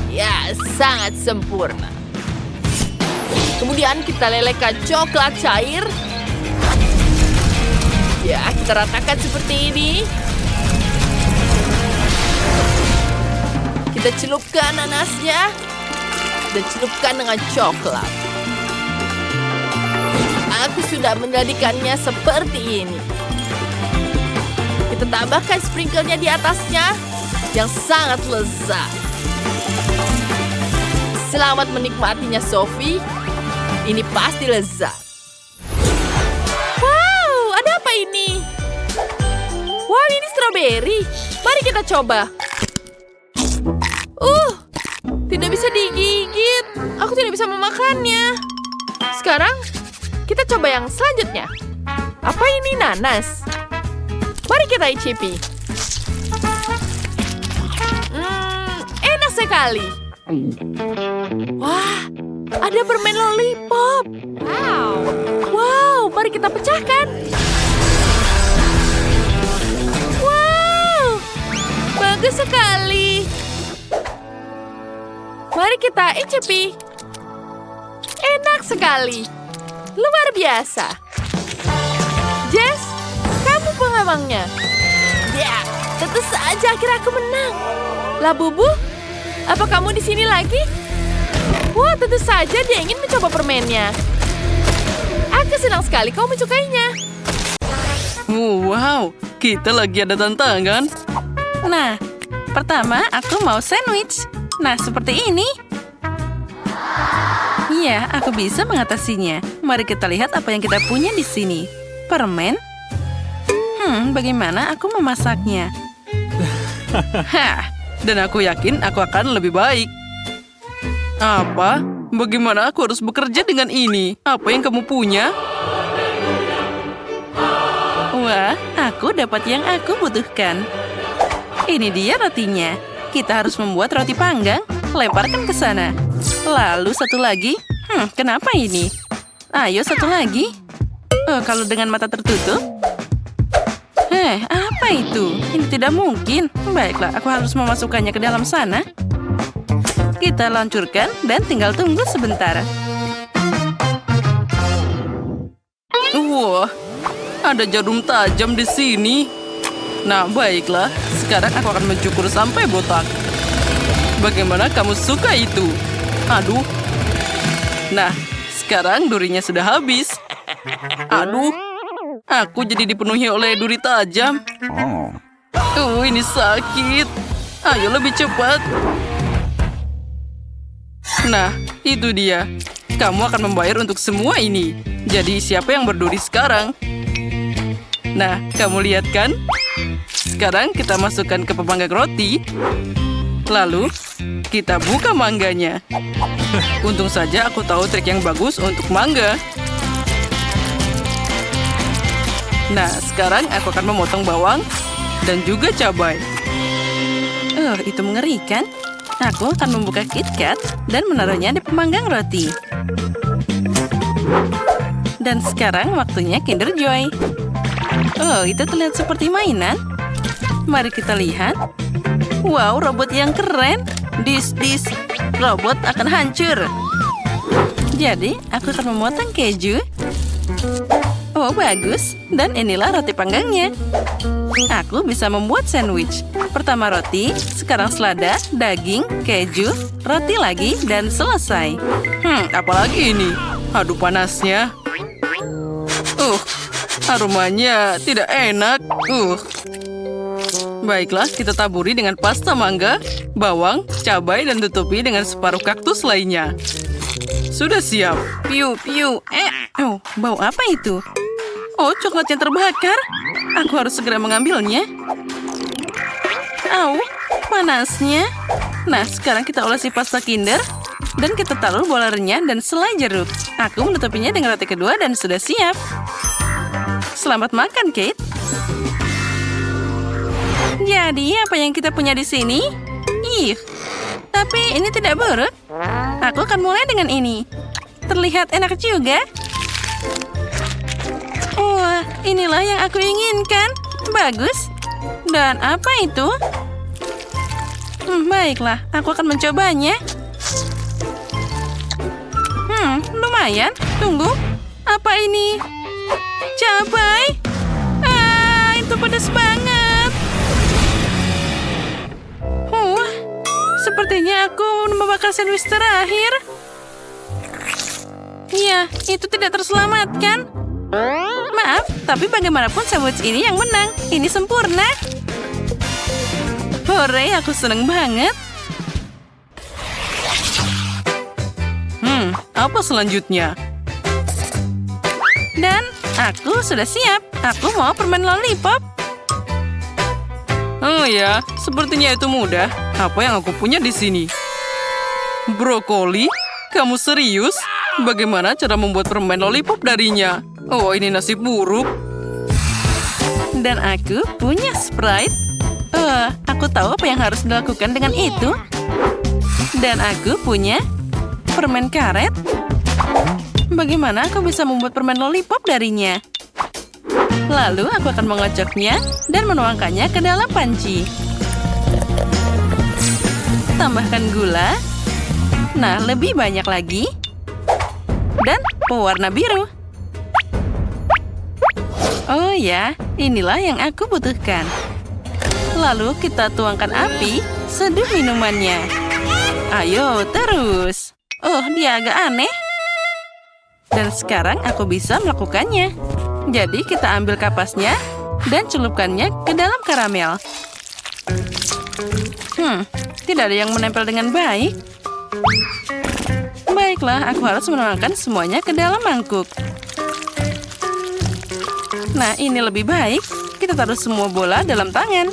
Ya, sangat sempurna. Kemudian kita lelehkan coklat cair. Ya, kita ratakan seperti ini. Kita celupkan nanasnya dan celupkan dengan coklat. Aku sudah menjadikannya seperti ini. Kita tambahkan sprinkle-nya di atasnya yang sangat lezat. Selamat menikmatinya, Sophie. Ini pasti lezat. Wow, ada apa ini? Wow, ini stroberi. Mari kita coba. Tidak bisa digigit. Aku tidak bisa memakannya. Sekarang, kita coba yang selanjutnya. Apa ini nanas? Mari kita icipi. Enak sekali. Wah, ada permen lollipop. Wow, mari kita pecahkan. Wow, bagus sekali. Mari kita icipi. Enak sekali. Luar biasa. Jess, kamu pengamangnya. Ya, tentu saja akhirnya aku menang. Labubu, apa kamu di sini lagi? Wah, tentu saja dia ingin mencoba permennya. Aku senang sekali kau menyukainya. Wow, kita lagi ada tantangan. Nah, pertama aku mau sandwich. Nah, seperti ini. Iya, aku bisa mengatasinya. Mari kita lihat apa yang kita punya di sini. Permen? Bagaimana aku memasaknya? Hah, dan aku yakin aku akan lebih baik. Apa? Bagaimana aku harus bekerja dengan ini? Apa yang kamu punya? Wah, aku dapat yang aku butuhkan. Ini dia rotinya. Kita harus membuat roti panggang. Lemparkan ke sana. Lalu satu lagi. Kenapa ini? Ayo satu lagi. Kalau dengan mata tertutup. Apa itu? Ini tidak mungkin. Baiklah, aku harus memasukkannya ke dalam sana. Kita lancurkan dan tinggal tunggu sebentar. Wah, ada jarum tajam di sini. Nah, baiklah. Sekarang aku akan mencukur sampai botak. Bagaimana kamu suka itu? Aduh. Nah, sekarang durinya sudah habis. Aduh. Aku jadi dipenuhi oleh duri tajam. Ini sakit. Ayo lebih cepat. Nah, itu dia. Kamu akan membayar untuk semua ini. Jadi siapa yang berduri sekarang? Nah, kamu lihat kan? Sekarang kita masukkan ke pemanggang roti. Lalu, kita buka mangganya. Untung saja aku tahu trik yang bagus untuk mangga. Nah, sekarang aku akan memotong bawang dan juga cabai. Itu mengerikan. Aku akan membuka KitKat dan menaruhnya di pemanggang roti. Dan sekarang waktunya Kinder Joy. Itu terlihat seperti mainan. Mari kita lihat. Wow, robot yang keren. Dis, robot akan hancur. Jadi, aku akan memotong keju. Oh, bagus. Dan inilah roti panggangnya. Aku bisa membuat sandwich. Pertama roti, sekarang selada, daging, keju, roti lagi, dan selesai. Apalagi ini? Aduh, panasnya. Aromanya tidak enak. Baiklah, kita taburi dengan pasta mangga, bawang, cabai, dan tutupi dengan separuh kaktus lainnya. Sudah siap. Piu. Bau apa itu? Oh, coklat yang terbakar. Aku harus segera mengambilnya. Panasnya. Nah, sekarang kita olesi pasta Kinder. Dan kita taruh bola renyah dan selai jeruk. Aku menutupinya dengan roti kedua dan sudah siap. Selamat makan, Kate. Jadi, apa yang kita punya di sini? Ih, tapi ini tidak buruk. Aku akan mulai dengan ini. Terlihat enak juga. Wah, inilah yang aku inginkan. Bagus. Dan apa itu? Baiklah, aku akan mencobanya. Lumayan. Tunggu. Apa ini? Cabai? Itu pedas banget. Sepertinya aku membakar sandwich terakhir. Iya, itu tidak terselamatkan. Maaf, tapi bagaimanapun sandwich ini yang menang. Ini sempurna. Hore, aku seneng banget. Apa selanjutnya? Dan aku sudah siap. Aku mau permen lollipop. Oh ya, sepertinya itu mudah. Apa yang aku punya di sini? Brokoli? Kamu serius? Bagaimana cara membuat permen lollipop darinya? Oh, ini nasib buruk. Dan aku punya Sprite. Aku tahu apa yang harus dilakukan dengan itu. Dan aku punya permen karet. Bagaimana aku bisa membuat permen lollipop darinya? Lalu aku akan mengocoknya dan menuangkannya ke dalam panci. Tambahkan gula. Nah, lebih banyak lagi. Dan pewarna biru. Oh ya, inilah yang aku butuhkan. Lalu kita tuangkan api, seduh minumannya. Ayo, terus. Oh, dia agak aneh. Dan sekarang aku bisa melakukannya. Jadi kita ambil kapasnya dan celupkannya ke dalam karamel. Tidak ada yang menempel dengan baik. Baiklah, aku harus menuangkan semuanya ke dalam mangkuk. Nah, ini lebih baik. Kita taruh semua bola dalam tangan.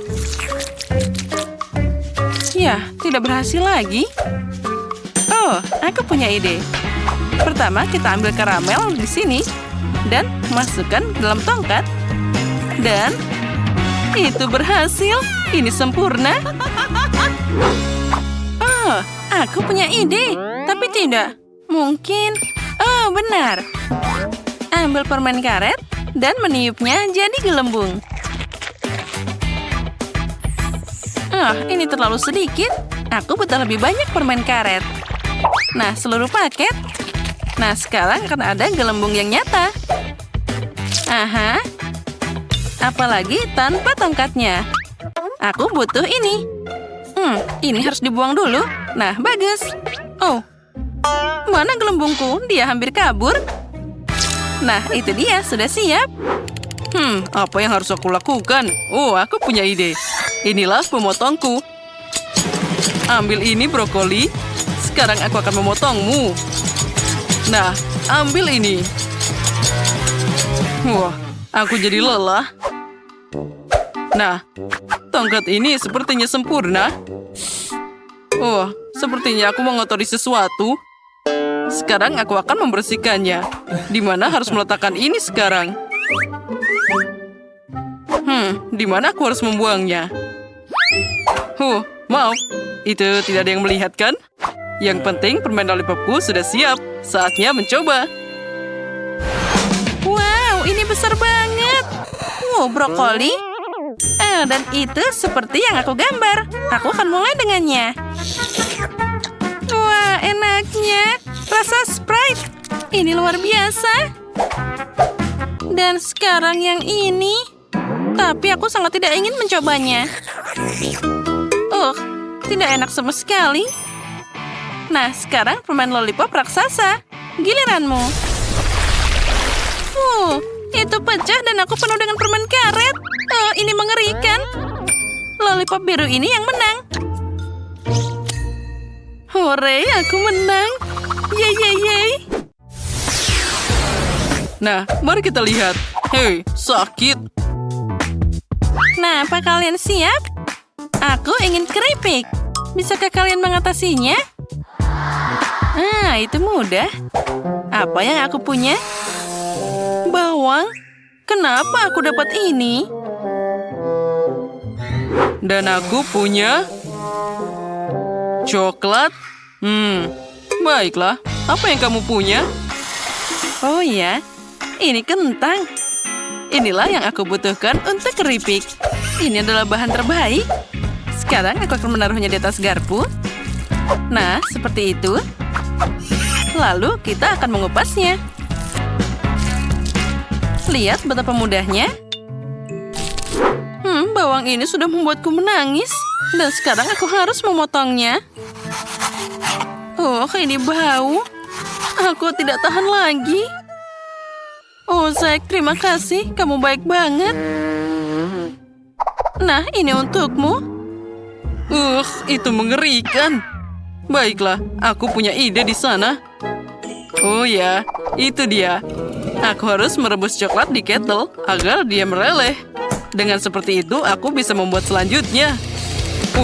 Ya, tidak berhasil lagi. Oh, aku punya ide. Pertama, kita ambil karamel di sini dan masukkan dalam tongkat. Dan itu berhasil. Ini sempurna. Oh, aku punya ide. Tapi tidak. Mungkin. Oh, benar. Ambil permen karet dan meniupnya jadi gelembung. Ini terlalu sedikit. Aku butuh lebih banyak permen karet. Nah, seluruh paket. Nah, sekarang akan ada gelembung yang nyata. Aha. Apalagi tanpa tongkatnya. Aku butuh ini. Ini harus dibuang dulu. Nah, bagus. Oh. Mana gelembungku? Dia hampir kabur. Nah, itu dia. Sudah siap. Apa yang harus aku lakukan? Oh, aku punya ide. Inilah pemotongku. Ambil ini brokoli. Sekarang aku akan memotongmu. Nah, ambil ini. Wah, aku jadi lelah. Nah, tongkat ini sepertinya sempurna. Oh, sepertinya aku mengotori sesuatu. Sekarang aku akan membersihkannya. Di mana harus meletakkan ini sekarang? Di mana aku harus membuangnya? Maaf. Itu tidak ada yang melihat, kan? Yang penting permen lollipopku sudah siap. Saatnya mencoba. Wow, ini besar banget. Brokoli. Dan itu seperti yang aku gambar. Aku akan mulai dengannya. Wah, enaknya. Rasa Sprite. Ini luar biasa. Dan sekarang yang ini. Tapi aku sangat tidak ingin mencobanya. Tidak enak sama sekali. Nah, sekarang permen lollipop raksasa. Giliranmu. Itu pecah dan aku penuh dengan permen karet. Ini mengerikan. Lollipop biru ini yang menang. Hore, aku menang. Yeay. Nah, mari kita lihat. Hei, sakit. Nah, apa kalian siap? Aku ingin keripik. Bisakah kalian mengatasinya? Itu mudah. Apa yang aku punya? Bawang. kenapa aku dapat ini? Dan aku punya coklat. Baiklah. Apa yang kamu punya? Oh ya, ini kentang. Inilah yang aku butuhkan untuk keripik. Ini adalah bahan terbaik. Sekarang aku akan menaruhnya di atas garpu. Nah, seperti itu. Lalu kita akan mengupasnya. Lihat betapa mudahnya. Bawang ini sudah membuatku menangis. Dan sekarang aku harus memotongnya. Oh, ini bau. Aku tidak tahan lagi. Oh, Zack, terima kasih. Kamu baik banget. Nah, ini untukmu. Itu mengerikan. Baiklah, aku punya ide di sana. Oh ya, itu dia. Aku harus merebus coklat di kettle agar dia meleleh. Dengan seperti itu, aku bisa membuat selanjutnya.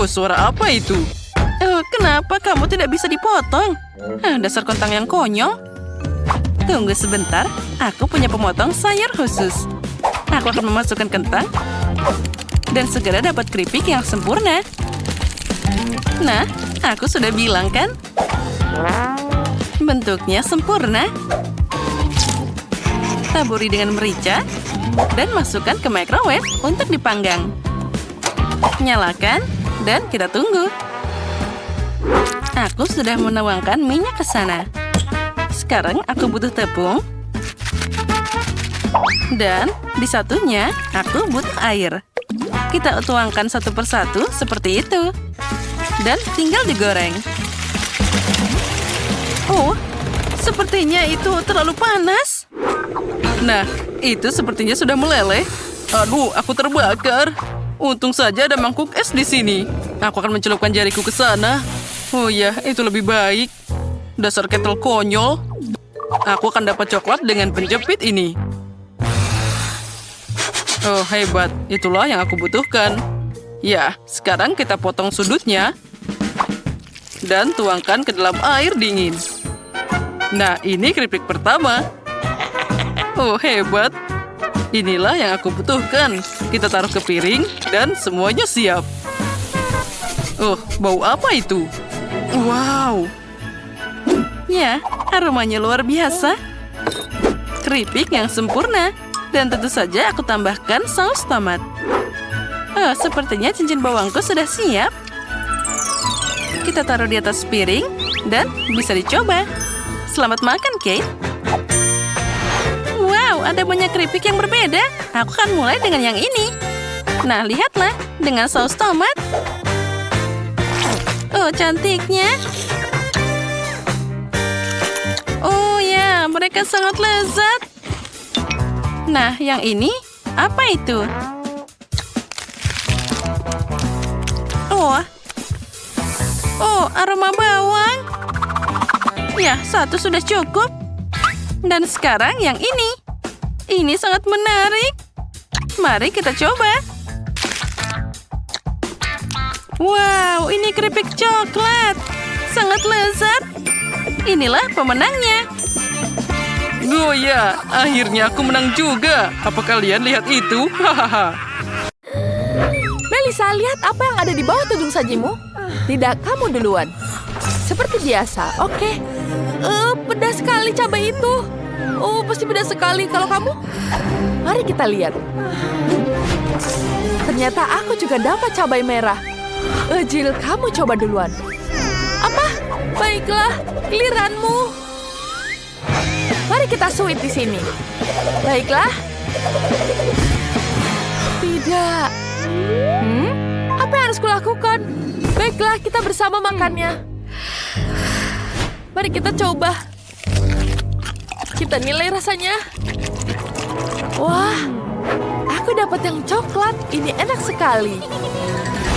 Suara apa itu? Kenapa kamu tidak bisa dipotong? Dasar kentang yang konyol. Tunggu sebentar, aku punya pemotong sayur khusus. Aku akan memasukkan kentang dan segera dapat keripik yang sempurna. Nah, aku sudah bilang kan? Bentuknya sempurna. Taburi dengan merica dan masukkan ke microwave untuk dipanggang. Nyalakan dan kita tunggu. Aku sudah menuangkan minyak ke sana. Sekarang aku butuh tepung. Dan di satunya aku butuh air. Kita tuangkan satu persatu seperti itu. Dan tinggal digoreng. Oh, sepertinya itu terlalu panas. Nah, itu sepertinya sudah meleleh. Aduh, aku terbakar. Untung saja ada mangkuk es di sini. Aku akan mencelupkan jariku ke sana. Oh ya, itu lebih baik. Dasar kettle konyol. Aku akan dapat coklat dengan penjepit ini. Oh, hebat. Itulah yang aku butuhkan. Ya, sekarang kita potong sudutnya. Dan tuangkan ke dalam air dingin. Nah, ini keripik pertama. Oh, hebat. Inilah yang aku butuhkan. Kita taruh ke piring dan semuanya siap. Oh, bau apa itu? Wow. Ya, aromanya luar biasa. Keripik yang sempurna. Dan tentu saja aku tambahkan saus tomat. Oh, sepertinya cincin bawangku sudah siap. Kita taruh di atas piring dan bisa dicoba. Selamat makan, Kate. Wow, ada banyak keripik yang berbeda. Aku akan mulai dengan yang ini. Nah, lihatlah. Dengan saus tomat. Oh, cantiknya. Oh ya, mereka sangat lezat. Nah, yang ini, apa itu? Oh, aroma bawang. Ya, satu sudah cukup. Dan sekarang yang ini. Ini sangat menarik. Mari kita coba. Wow, ini keripik coklat. Sangat lezat. Inilah pemenangnya. Oh ya, akhirnya aku menang juga. Apa kalian lihat itu? Hahaha. Melissa, lihat apa yang ada di bawah tudung sajimu. Tidak, kamu duluan. Seperti biasa, oke. Pedas sekali cabai itu. Oh, pasti pedas sekali. Kalau kamu? Mari kita lihat. Ternyata aku juga dapat cabai merah. Jill, kamu coba duluan. Apa? Baiklah, giliranmu. Mari kita sweet di sini. Baiklah. Tidak. Apa yang harus kulakukan? Baiklah, kita bersama makannya. Mari kita coba. Kita nilai rasanya. Wah, aku dapat yang coklat. Ini enak sekali.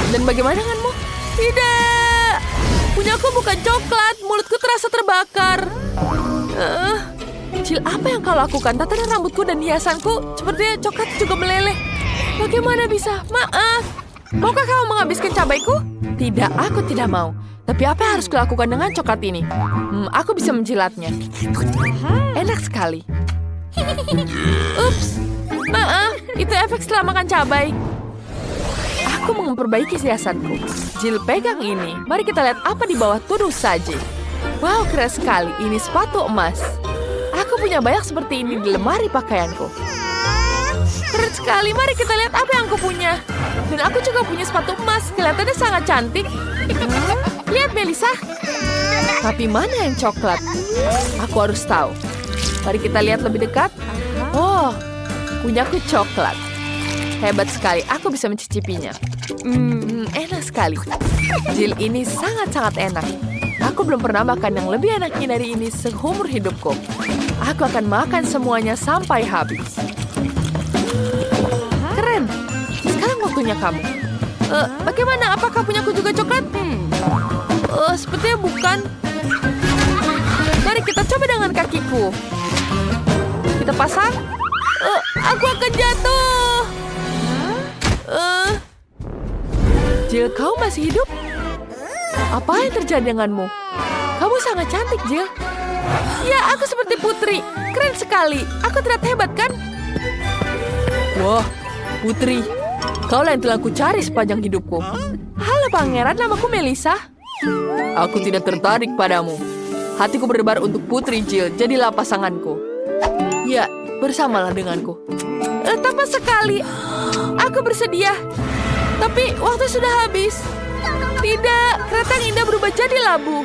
Dan bagaimana denganmu? Tidak. Punyaku bukan coklat. Mulutku terasa terbakar. Jill, apa yang kau lakukan? Tatanan rambutku dan hiasanku sepertinya coklat juga meleleh. Bagaimana bisa? Maaf. Maukah kau menghabiskan cabaiku? Tidak, aku tidak mau. Tapi apa yang harus kulakukan dengan coklat ini? Aku bisa menjilatnya. Enak sekali. Ups. Maaf, itu efek setelah makan cabai. Aku mau memperbaiki siasatku. Jill pegang ini. Mari kita lihat apa di bawah tudung saji. Wow, keren sekali. Ini sepatu emas. Aku punya banyak seperti ini di lemari pakaianku. Keren sekali. Mari kita lihat apa yang aku punya. Dan aku juga punya sepatu emas. Kelihatannya sangat cantik. Lihat, Melissa. Tapi mana yang coklat? Aku harus tahu. Mari kita lihat lebih dekat. Oh, punyaku coklat. Hebat sekali. Aku bisa mencicipinya. Enak sekali. Jill ini sangat-sangat enak. Aku belum pernah makan yang lebih enaknya dari ini seumur hidupku. Aku akan makan semuanya sampai habis. Keren. Sekarang waktunya kamu. Bagaimana? Apakah punyaku juga coklat? Sepertinya bukan. Mari kita coba dengan kakiku. Kita pasang. Aku akan jatuh. Jill, kau masih hidup? Apa yang terjadi denganmu? Kamu sangat cantik, Jill. Ya, aku seperti putri. Keren sekali. Aku terlihat hebat, kan? Wah, putri. Kaulah yang telah ku cari sepanjang hidupku. Halo, pangeran. Namaku Melissa. Aku tidak tertarik padamu. Hatiku berdebar untuk putri Jill. Jadilah pasanganku. Ya, bersamalah denganku. Tanpa sekali. Aku bersedia. Tapi waktu sudah habis. Tidak, kereta yang indah berubah jadi labu.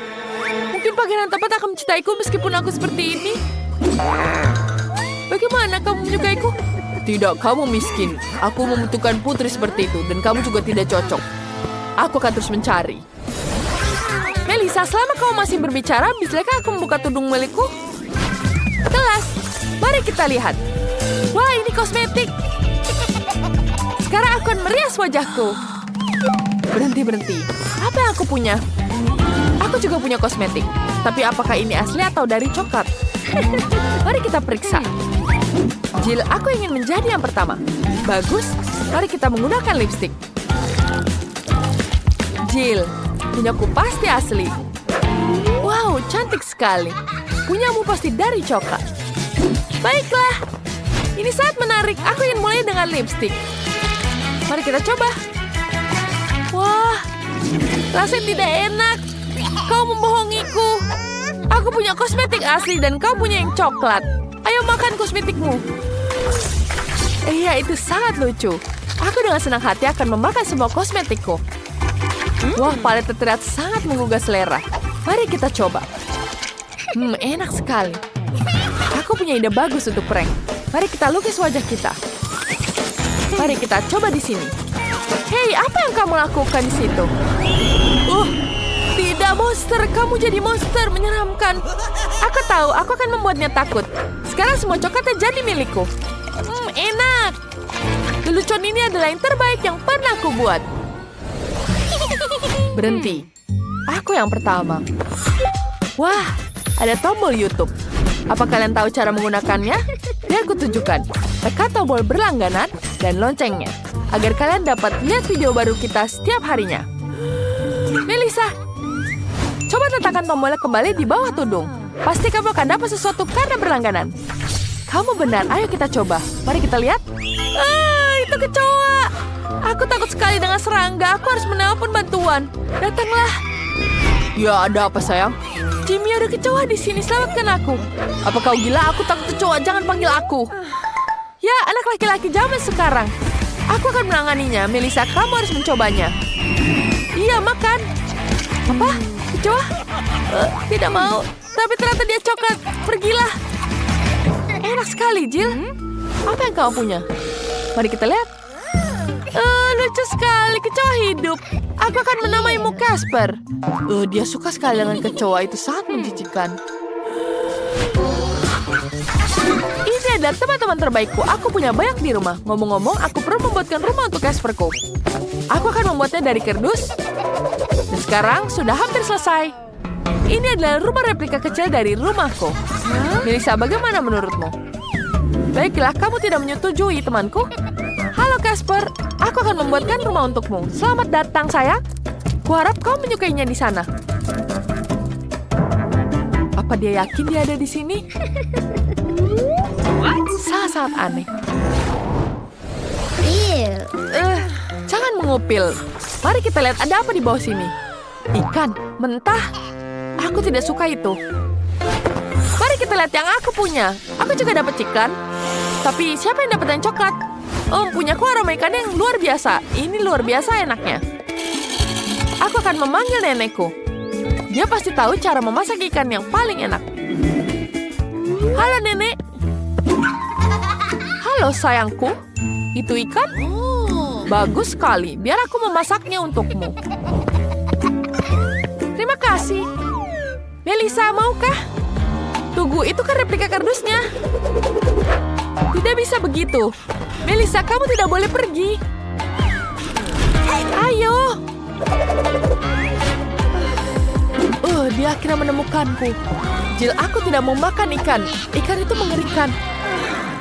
Mungkin pangeran tepat akan mencintaiku meskipun aku seperti ini. Bagaimana kamu menyukaiku? Tidak, kamu miskin. Aku membutuhkan putri seperti itu dan kamu juga tidak cocok. Aku akan terus mencari. Melissa, selama kamu masih berbicara, bisakah aku membuka tudung milikku? Kelas, mari kita lihat. Wah, ini kosmetik. Sekarang aku akan merias wajahku. Berhenti. Apa yang aku punya? Aku juga punya kosmetik. Tapi apakah ini asli atau dari coklat? Mari kita periksa. Jill, aku ingin menjadi yang pertama. Bagus, mari kita menggunakan lipstik. Jill, punyaku pasti asli. Wow, cantik sekali. Punyamu pasti dari coklat. Baiklah. Ini sangat menarik. Aku ingin mulai dengan lipstik. Mari kita coba. Wah, rasanya tidak enak. Kau membohongiku. Aku punya kosmetik asli dan kau punya yang coklat. Ayo makan kosmetikmu. Iya, itu sangat lucu. Aku dengan senang hati akan memakan semua kosmetikku. Wah, paletnya terlihat sangat menggugah selera. Mari kita coba. Enak sekali. Aku punya ide bagus untuk prank. Mari kita lukis wajah kita. Mari kita coba di sini. Hei, apa yang kamu lakukan di situ? Tidak, monster. Kamu jadi monster, menyeramkan. Aku tahu, aku akan membuatnya takut. Sekarang semua coklatnya jadi milikku. Enak. Lelucon ini adalah yang terbaik yang pernah aku buat. Berhenti. Aku yang pertama. Wah, ada tombol YouTube. Apa kalian tahu cara menggunakannya? Biar aku tunjukkan. Tekan tombol berlangganan dan loncengnya. Agar kalian dapat lihat video baru kita setiap harinya. Melissa, coba tekan tombolnya kembali di bawah tudung. Pasti kamu akan dapat sesuatu karena berlangganan. Kamu benar, ayo kita coba. Mari kita lihat. Itu kecoa. Aku takut sekali dengan serangga. Aku harus menelpon bantuan. Datanglah. Ya, ada apa sayang? Jimmy, ada kecoa di sini. Selamatkan aku. Apa kau gila? Aku takut kecoa. Jangan panggil aku. Ya, anak laki-laki zaman sekarang. Aku akan menanganinya. Melissa, kamu harus mencobanya. Iya, makan. Apa? Kecoa? Tidak mau. Tapi ternyata dia coklat. Pergilah. Enak sekali, Jill. Apa yang kamu punya? Mari kita lihat. Lucu sekali. Kecoa hidup. Aku akan menamaimu Casper. Dia suka sekali dengan kecoa. Itu sangat menjijikan. Ini adalah teman-teman terbaikku. Aku punya banyak di rumah. Ngomong-ngomong, aku perlu membuatkan rumah untuk Casperku. Aku akan membuatnya dari kardus. Dan sekarang sudah hampir selesai. Ini adalah rumah replika kecil dari rumahku. Melissa, bagaimana menurutmu? Baiklah, kamu tidak menyetujui, temanku. Halo Casper, aku akan membuatkan rumah untukmu. Selamat datang, sayang. Kuharap kau menyukainya di sana. Apa dia yakin dia ada di sini? sangat-sangat aneh. Jangan mengupil. Mari kita lihat ada apa di bawah sini. Ikan mentah. Aku tidak suka itu. Mari kita lihat yang aku punya. Aku juga dapat ikan. Tapi siapa yang dapat yang coklat? Punyaku aroma ikan yang luar biasa. Ini luar biasa enaknya. Aku akan memanggil nenekku. Dia pasti tahu cara memasak ikan yang paling enak. Halo nenek. Halo sayangku. Itu ikan? Bagus sekali. Biar aku memasaknya untukmu. Terima kasih. Melissa, maukah? Tunggu, itu kan replika kardusnya. Tidak bisa begitu. Melissa, kamu tidak boleh pergi. Ayo. Dia akhirnya menemukanku. Jill, aku tidak mau makan ikan. Ikan itu mengerikan.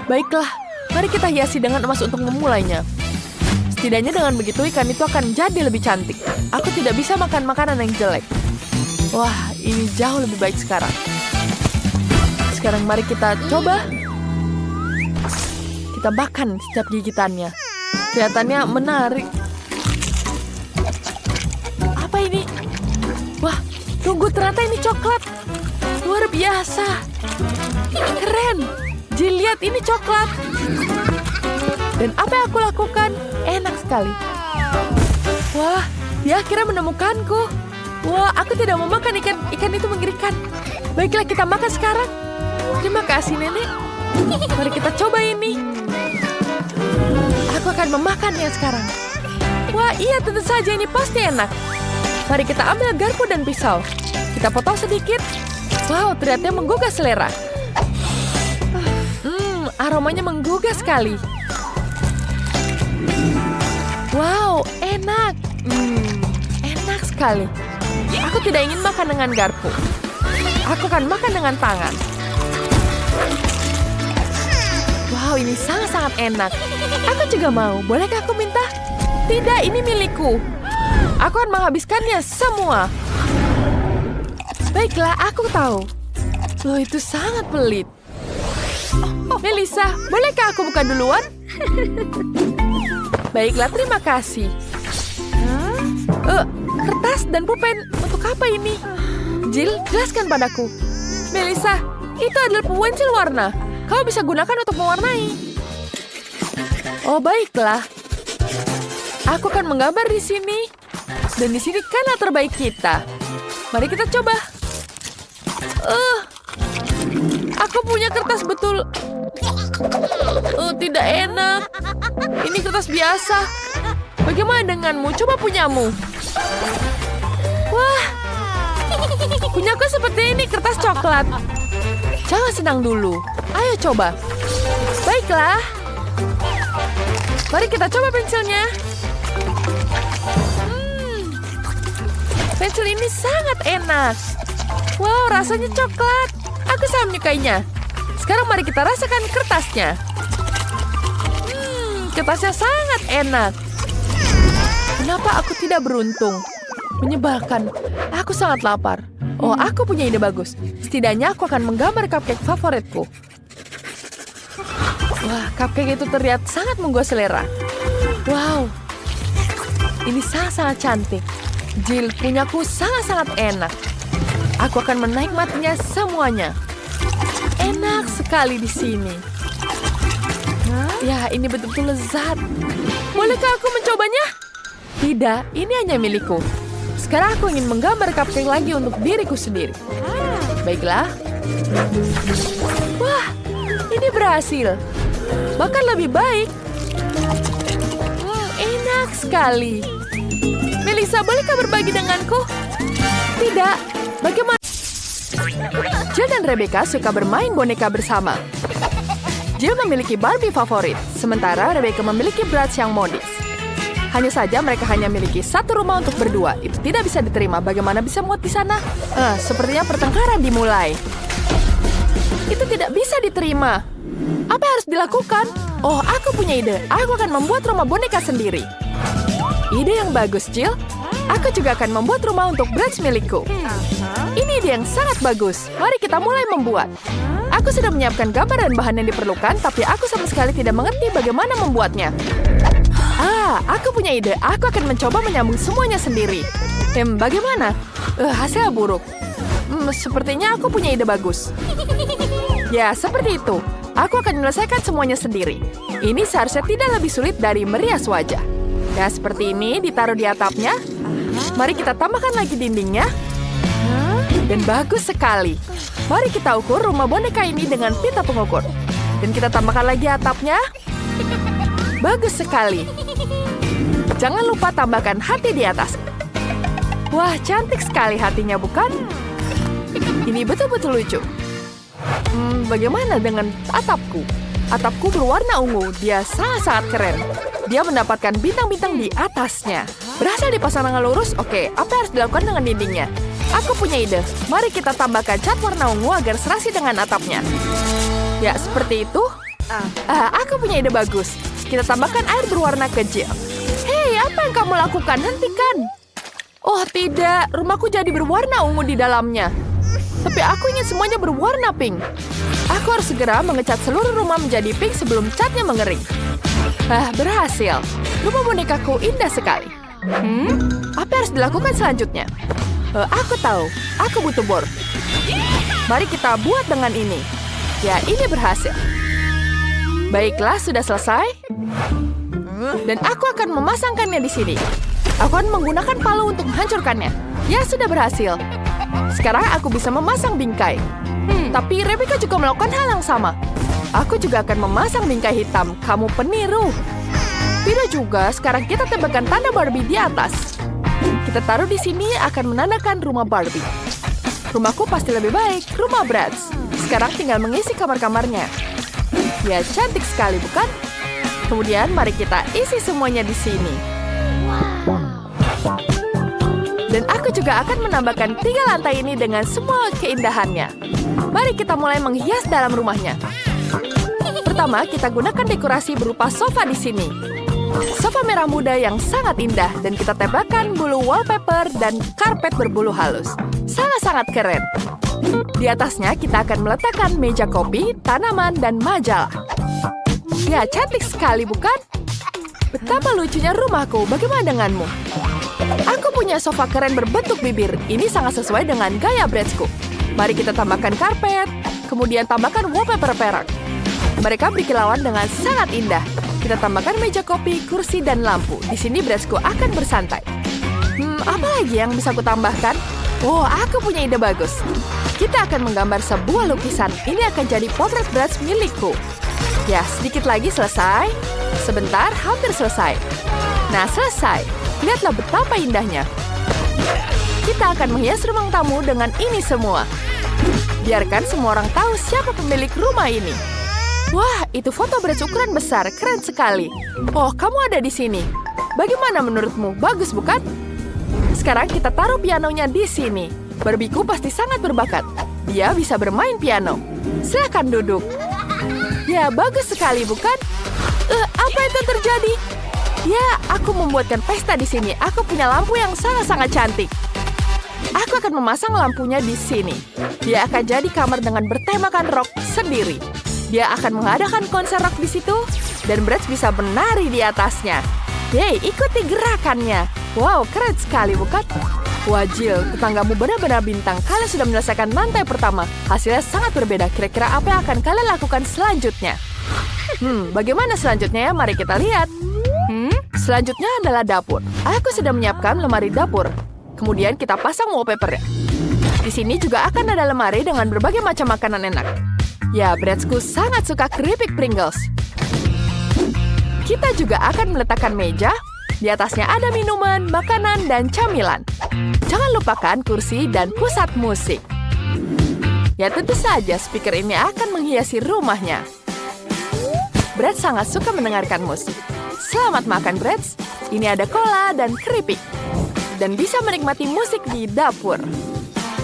Baiklah, mari kita hiasi dengan emas untuk memulainya. Setidaknya dengan begitu ikan itu akan jadi lebih cantik. Aku tidak bisa makan makanan yang jelek. Wah, ini jauh lebih baik sekarang. Sekarang mari kita coba. Kita makan setiap gigitannya. Kelihatannya menarik. Apa ini? Wah, tunggu, ternyata ini coklat. Luar biasa. Keren. Jill, lihat ini coklat. Dan apa yang aku lakukan? Enak sekali. Wah, dia akhirnya menemukanku. Wah, aku tidak mau makan ikan. Ikan itu mengerikan. Baiklah, kita makan sekarang. Terima kasih, Nenek. Mari kita coba ini. Aku akan memakannya sekarang. Wah, iya, tentu saja ini pasti enak. Mari kita ambil garpu dan pisau. Kita potong sedikit. Wow, ternyata menggugah selera. Aromanya menggugah sekali. Wow, enak. Enak sekali. Aku tidak ingin makan dengan garpu. Aku akan makan dengan tangan. Wow, ini sangat-sangat enak. Aku juga mau. Bolehkah aku minta? Tidak, ini milikku. Aku akan menghabiskannya semua. Baiklah, aku tahu. Loh, itu sangat pelit. Melissa, bolehkah aku buka duluan? Baiklah, terima kasih. Kertas dan pulpen, untuk apa ini? Jill, jelaskan padaku. Melissa, itu adalah pensil warna. Kau bisa gunakan untuk mewarnai. Oh, baiklah. Aku akan menggambar di sini. Dan di sini kanal terbaik kita. Mari kita coba. Aku punya kertas betul. Tidak enak. Ini kertas biasa. Bagaimana denganmu? Coba punyamu. Wah. Punyaku seperti ini, kertas coklat. Jangan senang dulu. Ayo coba. Baiklah. Mari kita coba pensilnya. Pensil ini sangat enak. Wow, rasanya coklat. Aku sangat menyukainya. Sekarang mari kita rasakan kertasnya. Kertasnya sangat enak. Kenapa aku tidak beruntung? Menyebalkan. Aku sangat lapar. Oh, aku punya ide bagus. Setidaknya aku akan menggambar cupcake favoritku. Wah, cupcake itu terlihat sangat menggugah selera. Wow. Ini sangat-sangat cantik. Jill, punyaku sangat-sangat enak. Aku akan menikmatinya semuanya. Enak sekali di sini. Ya, ini betul-betul lezat. Bolehkah aku mencobanya? Tidak, ini hanya milikku. Sekarang aku ingin menggambar cupcake lagi untuk diriku sendiri. Baiklah. Wah, ini berhasil. Bahkan lebih baik. Enak sekali. Melissa, bolehkah berbagi denganku? Tidak. Bagaimana? Jill dan Rebecca suka bermain boneka bersama. Jill memiliki Barbie favorit, sementara Rebecca memiliki Bratz yang modis. Hanya saja mereka hanya memiliki satu rumah untuk berdua. Itu tidak bisa diterima. Bagaimana bisa muat di sana? Sepertinya pertengkaran dimulai. Itu tidak bisa diterima. Apa yang harus dilakukan? Oh, aku punya ide. Aku akan membuat rumah boneka sendiri. Ide yang bagus, Jill. Aku juga akan membuat rumah untuk Bratz milikku. Ini ide yang sangat bagus. Mari kita mulai membuat. Aku Aku sudah menyiapkan gambar dan bahan yang diperlukan, tapi aku sama sekali tidak mengerti bagaimana membuatnya. Aku punya ide. Aku akan mencoba menyambung semuanya sendiri. Bagaimana? Hasilnya buruk. Sepertinya aku punya ide bagus. Ya, seperti itu. Aku akan menyelesaikan semuanya sendiri. Ini seharusnya tidak lebih sulit dari merias wajah. Ya, seperti ini ditaruh di atapnya. Mari kita tambahkan lagi dindingnya. Dan bagus sekali. Mari kita ukur rumah boneka ini dengan pita pengukur. Dan kita tambahkan lagi atapnya. Bagus sekali. Jangan lupa tambahkan hati di atas. Wah, cantik sekali hatinya, bukan? Ini betul-betul lucu. Bagaimana dengan atapku? Atapku berwarna ungu. Dia sangat-sangat keren. Dia mendapatkan bintang-bintang di atasnya. Berhasil dipasang dengan lurus? Oke, apa yang harus dilakukan dengan dindingnya? Aku punya ide. Mari kita tambahkan cat warna ungu agar serasi dengan atapnya. Ya, seperti itu. Aku punya ide bagus. Kita tambahkan air berwarna kecil. Hei, apa yang kamu lakukan? Hentikan. Oh, tidak. Rumahku jadi berwarna ungu di dalamnya. Tapi aku ingin semuanya berwarna pink. Aku harus segera mengecat seluruh rumah menjadi pink sebelum catnya mengering. Berhasil. Rumah bonekaku indah sekali. Apa yang harus dilakukan selanjutnya? Aku tahu. Aku butuh bor. Mari kita buat dengan ini. Ya, ini berhasil. Baiklah, sudah selesai. Dan aku akan memasangkannya di sini. Aku akan menggunakan palu untuk menghancurkannya. Ya, sudah berhasil. Sekarang aku bisa memasang bingkai. Tapi Rebecca juga melakukan hal yang sama. Aku juga akan memasang bingkai hitam. Kamu peniru. Tidak juga, sekarang kita tambahkan tanda Barbie di atas. Kita taruh di sini akan menandakan rumah Barbie. Rumahku pasti lebih baik, rumah Bratz. Sekarang tinggal mengisi kamar-kamarnya. Ya, cantik sekali, bukan? Kemudian mari kita isi semuanya di sini. Dan aku juga akan menambahkan 3 lantai ini dengan semua keindahannya. Mari kita mulai menghias dalam rumahnya. Pertama, kita gunakan dekorasi berupa sofa di sini. Sofa merah muda yang sangat indah dan kita tempelkan bulu wallpaper dan karpet berbulu halus. Sangat-sangat keren. Di atasnya kita akan meletakkan meja kopi, tanaman, dan majalah. Ya, cantik sekali, bukan? Betapa lucunya rumahku. Bagaimana denganmu? Aku punya sofa keren berbentuk bibir. Ini sangat sesuai dengan gaya Bratzku. Mari kita tambahkan karpet, kemudian tambahkan wallpaper perak. Mereka berkilauan dengan sangat indah. Kita tambahkan meja kopi, kursi, dan lampu. Di sini Bratzku akan bersantai. Apa lagi yang bisa aku tambahkan? Oh, aku punya ide bagus. Kita akan menggambar sebuah lukisan. Ini akan jadi potret Bratz milikku. Ya, sedikit lagi selesai. Sebentar, hampir selesai. Nah, selesai. Lihatlah betapa indahnya. Kita akan menghias ruang tamu dengan ini semua. Biarkan semua orang tahu siapa pemilik rumah ini. Wah, itu foto Bratz ukuran besar. Keren sekali. Oh, kamu ada di sini. Bagaimana menurutmu? Bagus, bukan? Sekarang kita taruh pianonya di sini. Barbieku pasti sangat berbakat. Dia bisa bermain piano. Silakan duduk. Ya, bagus sekali, bukan? Apa itu terjadi? Ya, aku membuatkan pesta di sini. Aku punya lampu yang sangat-sangat cantik. Aku akan memasang lampunya di sini. Dia akan jadi kamar dengan bertemakan rock sendiri. Dia akan mengadakan konser rock di situ, dan Bratz bisa menari di atasnya. Yeay, ikuti gerakannya. Wow, keren sekali, bukan? Wah, Jill, tetanggamu benar-benar bintang. Kalian sudah menyelesaikan lantai pertama. Hasilnya sangat berbeda. Kira-kira apa yang akan kalian lakukan selanjutnya? Bagaimana selanjutnya ya? Mari kita lihat. Selanjutnya adalah dapur. Aku sudah menyiapkan lemari dapur. Kemudian kita pasang wallpaper-nya. Di sini juga akan ada lemari dengan berbagai macam makanan enak. Ya, Bratzku sangat suka keripik Pringles. Kita juga akan meletakkan meja. Di atasnya ada minuman, makanan, dan camilan. Jangan lupakan kursi dan pusat musik. Ya, tentu saja speaker ini akan menghiasi rumahnya. Bratz sangat suka mendengarkan musik. Selamat makan, Bratz. Ini ada cola dan keripik. Dan bisa menikmati musik di dapur.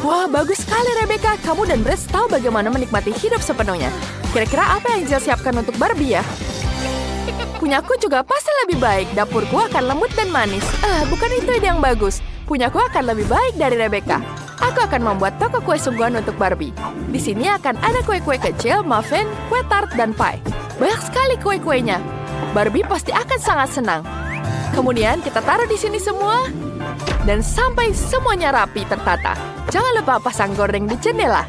Wah, bagus sekali, Rebecca. Kamu dan Bratz tahu bagaimana menikmati hidup sepenuhnya. Kira-kira apa yang Jill siapkan untuk Barbie ya? Punyaku juga pasti lebih baik. Dapurku akan lembut dan manis. Bukan itu ide yang bagus. Punyaku akan lebih baik dari Rebecca. Aku akan membuat toko kue sungguhan untuk Barbie. Di sini akan ada kue-kue kecil, muffin, kue tart, dan pie. Banyak sekali kue-kuenya. Barbie pasti akan sangat senang. Kemudian kita taruh di sini semua. Dan sampai semuanya rapi tertata. Jangan lupa pasang gorden di jendela.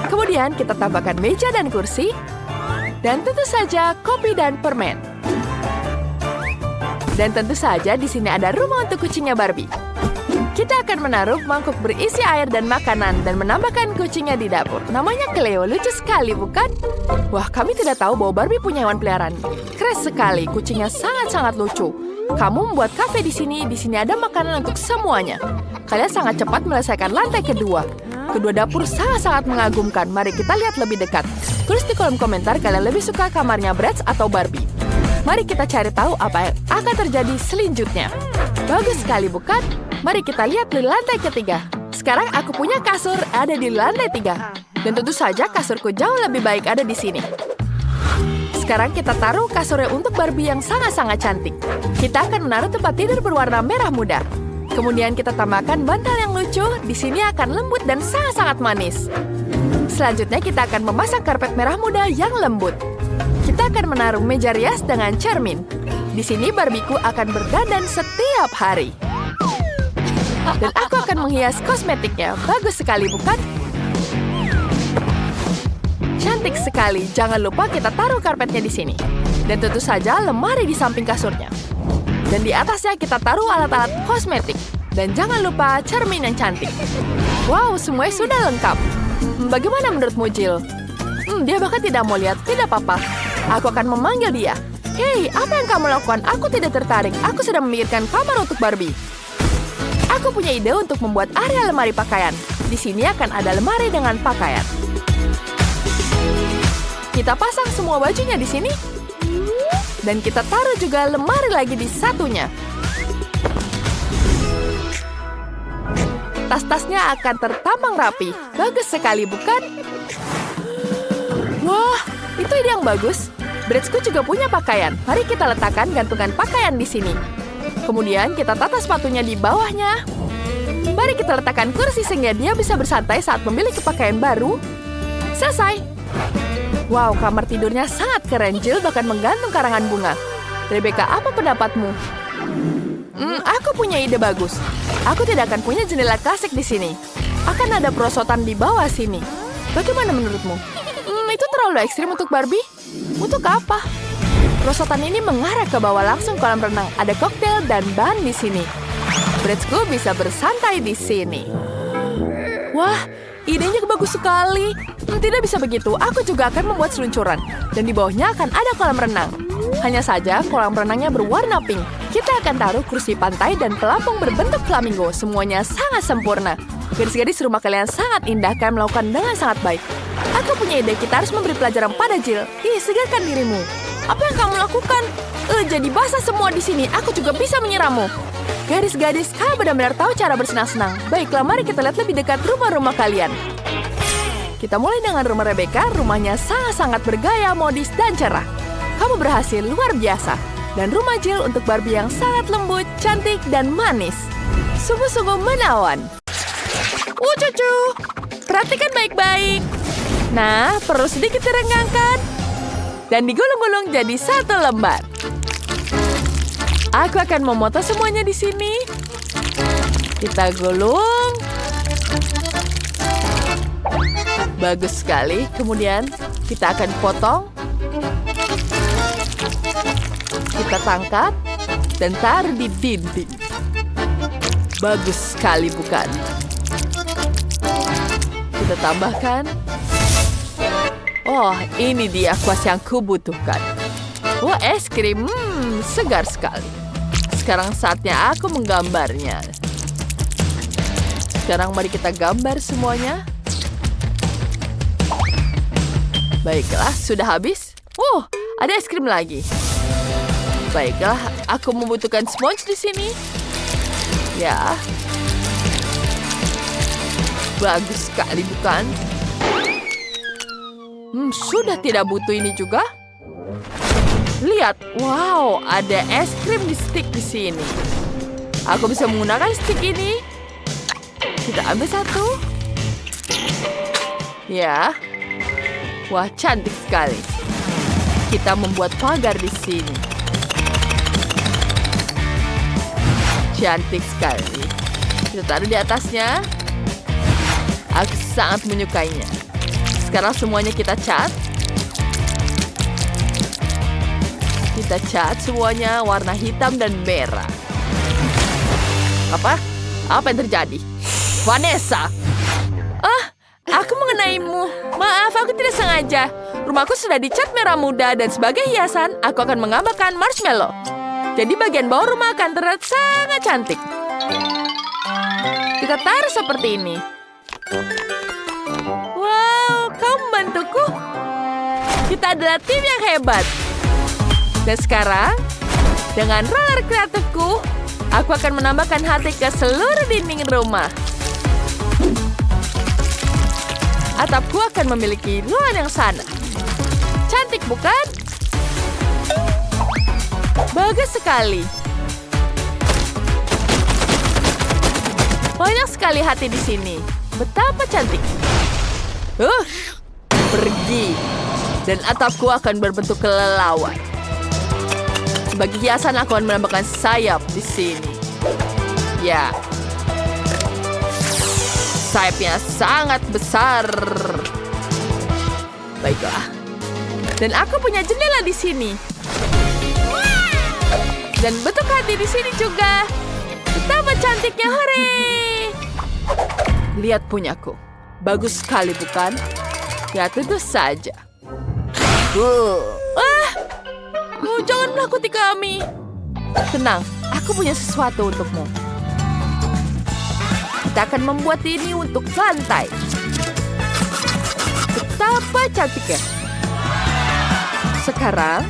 Kemudian kita tambahkan meja dan kursi. Dan tentu saja kopi dan permen. Dan tentu saja di sini ada rumah untuk kucingnya Barbie. Kita akan menaruh mangkuk berisi air dan makanan dan menambahkan kucingnya di dapur. Namanya Cleo, lucu sekali bukan? Wah, kami tidak tahu bahwa Barbie punya hewan peliharaan. Keren sekali, kucingnya sangat-sangat lucu. Kamu membuat kafe di sini ada makanan untuk semuanya. Kalian sangat cepat menyelesaikan lantai kedua. Kedua dapur sangat-sangat mengagumkan. Mari kita lihat lebih dekat. Tulis di kolom komentar kalian lebih suka kamarnya Bratz atau Barbie. Mari kita cari tahu apa yang akan terjadi selanjutnya. Bagus sekali bukan? Mari kita lihat di lantai ketiga. Sekarang aku punya kasur ada di lantai 3. Dan tentu saja kasurku jauh lebih baik ada di sini. Sekarang kita taruh kasurnya untuk Barbie yang sangat-sangat cantik. Kita akan menaruh tempat tidur berwarna merah muda. Kemudian kita tambahkan bantal yang lucu. Di sini akan lembut dan sangat-sangat manis. Selanjutnya kita akan memasang karpet merah muda yang lembut. Kita akan menaruh meja rias dengan cermin. Di sini Barbieku akan berdandan setiap hari. Dan aku akan menghias kosmetiknya. Bagus sekali bukan? Cantik sekali. Jangan lupa kita taruh karpetnya di sini. Dan tentu saja lemari di samping kasurnya. Dan di atasnya kita taruh alat-alat kosmetik. Dan jangan lupa cermin yang cantik. Wow, semuanya sudah lengkap. Bagaimana menurutmu, Jill? Dia bahkan tidak mau lihat. Tidak apa-apa. Aku akan memanggil dia. Hei, apa yang kamu lakukan? Aku tidak tertarik. Aku sedang memikirkan kamar untuk Barbie. Aku punya ide untuk membuat area lemari pakaian. Di sini akan ada lemari dengan pakaian. Kita pasang semua bajunya di sini. Dan kita taruh juga lemari lagi di satunya. Tas-tasnya akan tertampang rapi. Bagus sekali, bukan? Wah, itu ide yang bagus. Bratzku juga punya pakaian. Mari kita letakkan gantungan pakaian di sini. Kemudian kita tata sepatunya di bawahnya. Mari kita letakkan kursi sehingga dia bisa bersantai saat memiliki pakaian baru. Selesai. Wow, kamar tidurnya sangat keren. Jill bahkan menggantung karangan bunga. Rebecca, apa pendapatmu? Aku punya ide bagus. Aku tidak akan punya jendela klasik di sini. Akan ada perosotan di bawah sini. Bagaimana menurutmu? Itu terlalu ekstrim untuk Barbie? Untuk apa? Perosotan ini mengarah ke bawah langsung kolam renang. Ada koktail dan ban di sini. Bratzku bisa bersantai di sini. Wah, idenya bagus sekali. Tidak bisa begitu, aku juga akan membuat seluncuran. Dan di bawahnya akan ada kolam renang. Hanya saja kolam renangnya berwarna pink. Kita akan taruh kursi pantai dan pelampung berbentuk flamingo. Semuanya sangat sempurna. Gadis-gadis rumah kalian sangat indah kan melakukan dengan sangat baik. Aku punya ide, kita harus memberi pelajaran pada Jill. Segarkan dirimu. Apa yang kamu lakukan? Jadi basah semua di sini. Aku juga bisa menyirammu. Gadis-gadis, kalian benar-benar tahu cara bersenang-senang. Baiklah, mari kita lihat lebih dekat rumah-rumah kalian. Kita mulai dengan rumah Rebecca. Rumahnya sangat-sangat bergaya, modis, dan cerah. Kamu berhasil, luar biasa. Dan rumah Jill untuk Barbie yang sangat lembut, cantik, dan manis. Sungguh-sungguh menawan. Cucu, perhatikan baik-baik. Nah, perlu sedikit direnggangkan. Dan digulung-gulung jadi satu lembar. Aku akan memotong semuanya di sini. Kita gulung. Bagus sekali. Kemudian kita akan potong. Kita tangkap dan taruh di dinding. Bagus sekali, bukan? Kita tambahkan. Oh, ini dia kuas yang kubutuhkan. Wah, es krim. Segar sekali. Sekarang saatnya aku menggambarnya. Sekarang mari kita gambar semuanya. Baiklah, sudah habis. Ada es krim lagi. Baiklah, aku membutuhkan sponge di sini. Ya. Bagus sekali, bukan? Sudah tidak butuh ini juga. Lihat, wow, ada es krim di stick di sini. Aku bisa menggunakan stick ini. Kita ambil satu. Ya. Wah, cantik sekali. Kita membuat pagar di sini. Cantik sekali. Kita taruh di atasnya. Aku sangat menyukainya. Sekarang semuanya kita cat. Kita cat semuanya warna hitam dan merah. Apa? Apa yang terjadi? Vanessa! Aku mengenaimu. Maaf, aku tidak sengaja. Rumahku sudah dicat merah muda dan sebagai hiasan, aku akan menggambarkan marshmallow. Jadi bagian bawah rumah akan terlihat sangat cantik. Kita taruh seperti ini. Wow, kau membantuku. Kita adalah tim yang hebat. Dan sekarang, dengan roller kreatifku, aku akan menambahkan hati ke seluruh dinding rumah. Atapku akan memiliki ruangan yang sana. Cantik, bukan? Bagus sekali. Banyak sekali hati di sini. Betapa cantik. Pergi. Dan atapku akan berbentuk kelelawar. Sebagai hiasan aku akan menambahkan sayap di sini. Ya. Sayapnya sangat besar. Baiklah. Dan aku punya jendela di sini. Dan bentuk hati di sini juga. Betapa cantiknya, hore! Lihat punyaku. Bagus sekali, bukan? Ya, tentu saja. Jangan menakuti kami. Tenang, aku punya sesuatu untukmu. Kita akan membuat ini untuk lantai. Betapa cantiknya. Sekarang,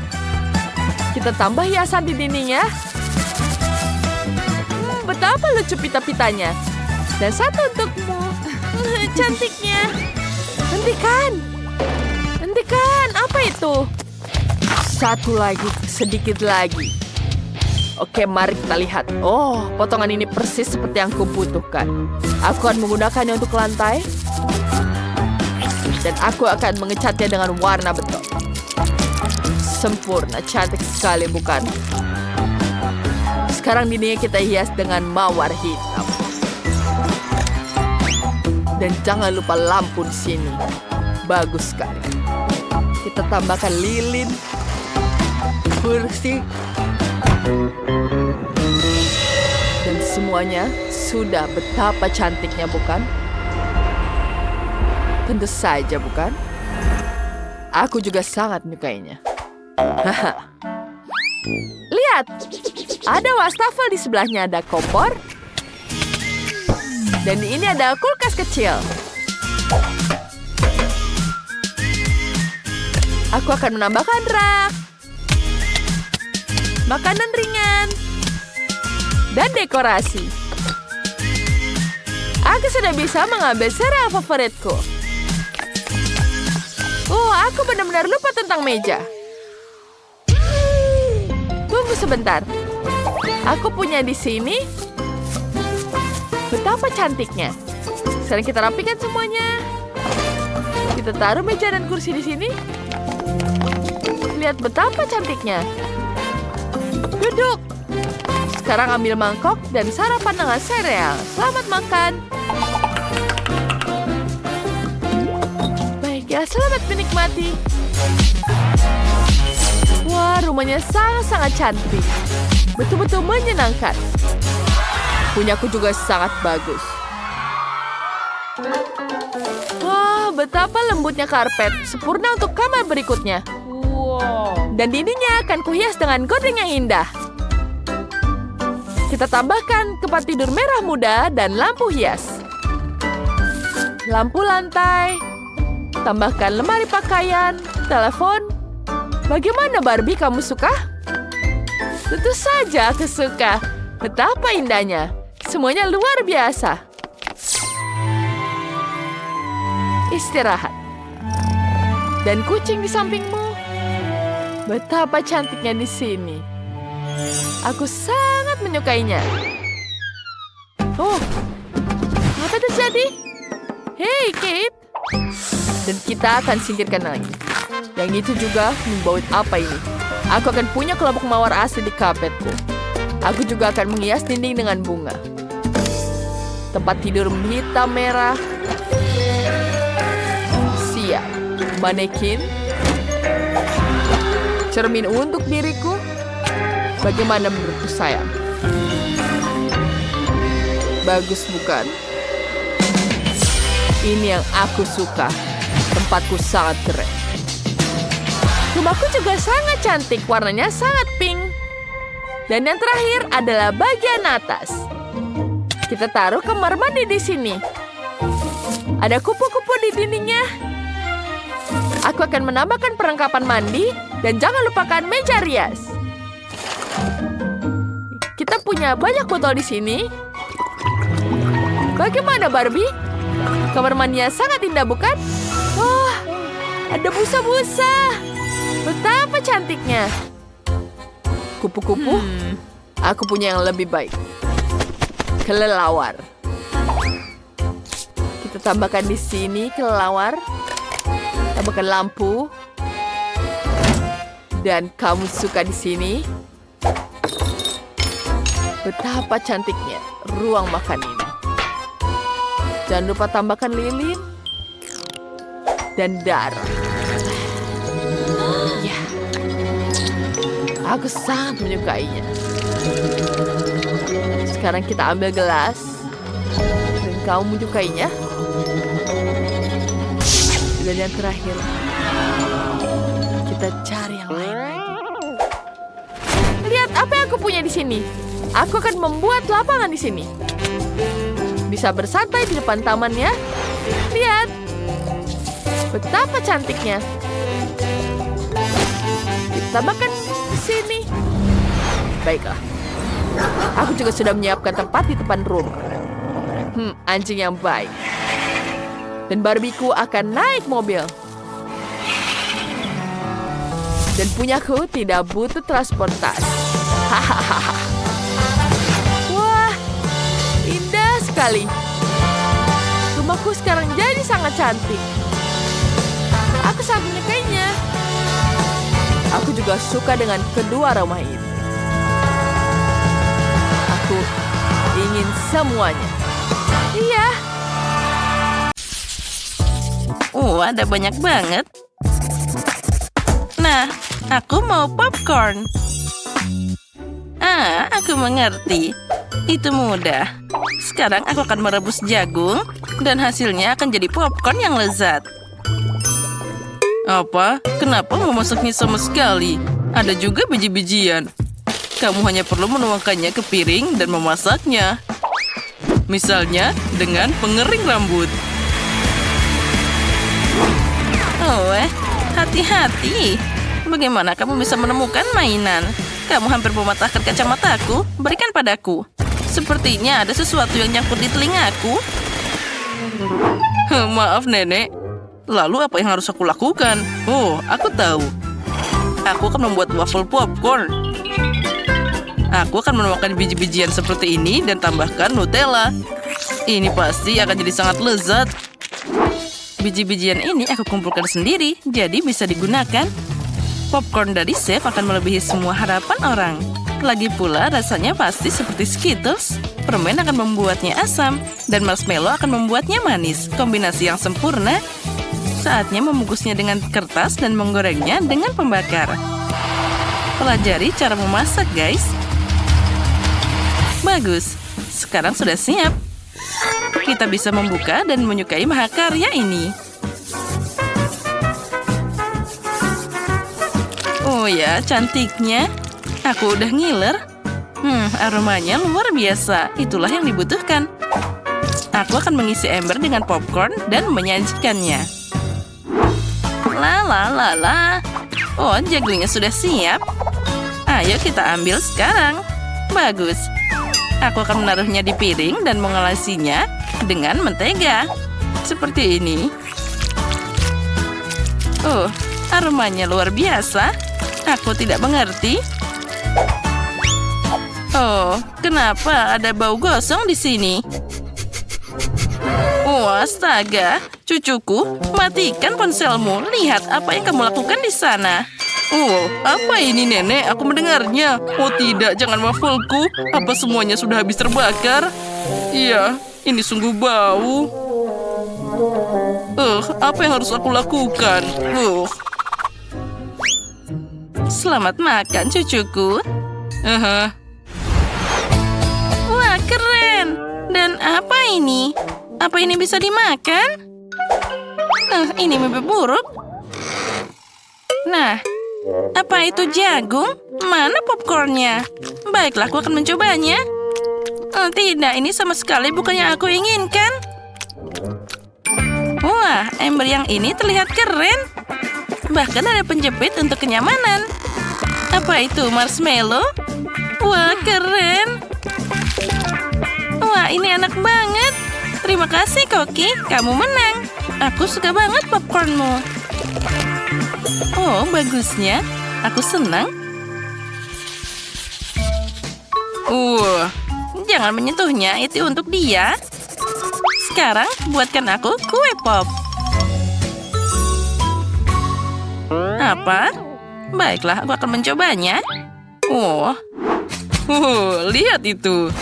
kita tambah hiasan di dindingnya. Betapa lucu pita-pitanya. Dan satu untukmu. Cantiknya. Hentikan. Hentikan. Apa itu? Satu lagi. Sedikit lagi. Oke, mari kita lihat. Oh, potongan ini persis seperti yang kubutuhkan. Aku akan menggunakannya untuk lantai. Dan aku akan mengecatnya dengan warna beton. Sempurna, cantik sekali, bukan? Sekarang dindingnya kita hias dengan mawar hitam. Dan jangan lupa lampu di sini. Bagus sekali. Kita tambahkan lilin, kursi, dan semuanya sudah. Betapa cantiknya, bukan? Tentu saja, bukan? Aku juga sangat menyukainya. Lihat, ada wastafel di sebelahnya, ada kompor. Dan di ini ada kulkas kecil. Aku akan menambahkan rak, makanan ringan, dan dekorasi. Aku sudah bisa mengambil sereal favoritku. Aku benar-benar lupa tentang meja. Tunggu sebentar. Aku punya di sini. Betapa cantiknya. Sekarang kita rapikan semuanya. Kita taruh meja dan kursi di sini. Lihat betapa cantiknya. Duduk. Sekarang ambil mangkok dan sarapan dengan sereal. Selamat makan. Baiklah, selamat menikmati. Wah, rumahnya sangat-sangat cantik. Betul-betul menyenangkan. Punyaku juga sangat bagus. Wah, betapa lembutnya karpet. Sempurna untuk kamar berikutnya. Dan dindingnya akan kuhias dengan gorden yang indah. Kita tambahkan tempat tidur merah muda dan lampu hias. Lampu lantai. Tambahkan lemari pakaian, telepon. Bagaimana, Barbie? Kamu suka? Tentu saja aku suka. Betapa indahnya. Semuanya luar biasa. Istirahat. Dan kucing di sampingmu. Betapa cantiknya di sini. Aku sangat menyukainya. Oh, apa itu terjadi? Hei, Kate. Dan kita akan singkirkan lagi. Yang itu juga membawa apa ini? Aku akan punya kelompok mawar asli di kapetku. Aku juga akan menghias dinding dengan bunga. Tempat tidur hitam merah. Siap. Manekin. Cermin untuk diriku. Bagaimana menurutku, sayang? Bagus bukan? Ini yang aku suka. Tempatku sangat keren. Rumahku juga sangat cantik. Warnanya sangat pink. Dan yang terakhir adalah bagian atas. Kita taruh kamar mandi di sini. Ada kupu-kupu di dindingnya. Aku akan menambahkan perlengkapan mandi. Dan jangan lupakan meja rias. Kita punya banyak botol di sini. Bagaimana, Barbie? Kamar mandinya sangat indah, bukan? Wah, ada busa-busa. Betapa cantiknya. Kupu-kupu, aku punya yang lebih baik. Kelelawar. Kita tambahkan di sini kelelawar. Tambahkan lampu. Dan kamu suka di sini? Betapa cantiknya ruang makan ini. Jangan lupa tambahkan lilin dan darah. Ya, aku sangat menyukainya. Sekarang kita ambil gelas. Dan kamu menyukainya? Dan yang terakhir, kita cari yang lain lagi. Lihat apa yang aku punya di sini. Aku akan membuat lapangan di sini. Bisa bersantai di depan taman ya. Lihat. Betapa cantiknya. Ditambahkan di sini. Baiklah. Aku juga sudah menyiapkan tempat di depan rumah. Anjing yang baik. Dan Barbieku akan naik mobil. Dan punyaku tidak butuh transportasi. Hahaha. Wah, indah sekali. Rumahku sekarang jadi sangat cantik. Aku sangat menyukainya. Aku juga suka dengan kedua rumah ini. Aku ingin semuanya. Iya. Ada banyak banget. Nah, aku mau popcorn. Aku mengerti. Itu mudah. Sekarang aku akan merebus jagung dan hasilnya akan jadi popcorn yang lezat. Apa? Kenapa memasaknya sama sekali? Ada juga biji-bijian. Kamu hanya perlu menuangkannya ke piring dan memasaknya. Misalnya dengan pengering rambut. Hati-hati. Bagaimana kamu bisa menemukan mainan? Kamu hampir mematahkan kacamataku. Berikan padaku. Sepertinya ada sesuatu yang nyangkut di telingaku. Maaf, Nenek. Lalu apa yang harus aku lakukan? Aku tahu. Aku akan membuat waffle popcorn. Aku akan menuangkan biji-bijian seperti ini dan tambahkan Nutella. Ini pasti akan jadi sangat lezat. Biji-bijian ini aku kumpulkan sendiri, jadi bisa digunakan. Popcorn dari chef akan melebihi semua harapan orang. Lagi pula rasanya pasti seperti Skittles. Permen akan membuatnya asam, dan marshmallow akan membuatnya manis. Kombinasi yang sempurna. Saatnya membungkusnya dengan kertas dan menggorengnya dengan pembakar. Pelajari cara memasak, guys. Bagus, sekarang sudah siap. Kita bisa membuka dan menyukai mahakarya ini. Oh ya, cantiknya. Aku udah ngiler. Aromanya luar biasa. Itulah yang dibutuhkan. Aku akan mengisi ember dengan popcorn dan menyajikannya. La. Jagungnya sudah siap. Ayo kita ambil sekarang. Bagus. Aku akan menaruhnya di piring dan mengolesinya dengan mentega. Seperti ini. Aromanya luar biasa. Aku tidak mengerti. Kenapa ada bau gosong di sini? Oh, astaga. Cucuku, matikan ponselmu. Lihat apa yang kamu lakukan di sana. Oh, apa ini nenek? Aku mendengarnya. Oh tidak, jangan wafelku. Apa semuanya sudah habis terbakar? Iya, ini sungguh bau. Apa yang harus aku lakukan? Selamat makan, cucuku. Wah, keren. Dan apa ini? Apa ini bisa dimakan? Ini mimpi buruk. Nah, apa itu jagung? Mana popcornnya? Baiklah, aku akan mencobanya. Tidak, ini sama sekali bukan yang aku inginkan. Wah, ember yang ini terlihat keren. Bahkan ada penjepit untuk kenyamanan. Apa itu, marshmallow? Wah, keren. Wah, ini enak banget. Terima kasih, Koki. Kamu menang. Aku suka banget popcornmu. Oh, bagusnya. Aku senang. Jangan menyentuhnya. Itu untuk dia. Sekarang, buatkan aku kue pop. Apa? Baiklah, aku akan mencobanya. Lihat itu.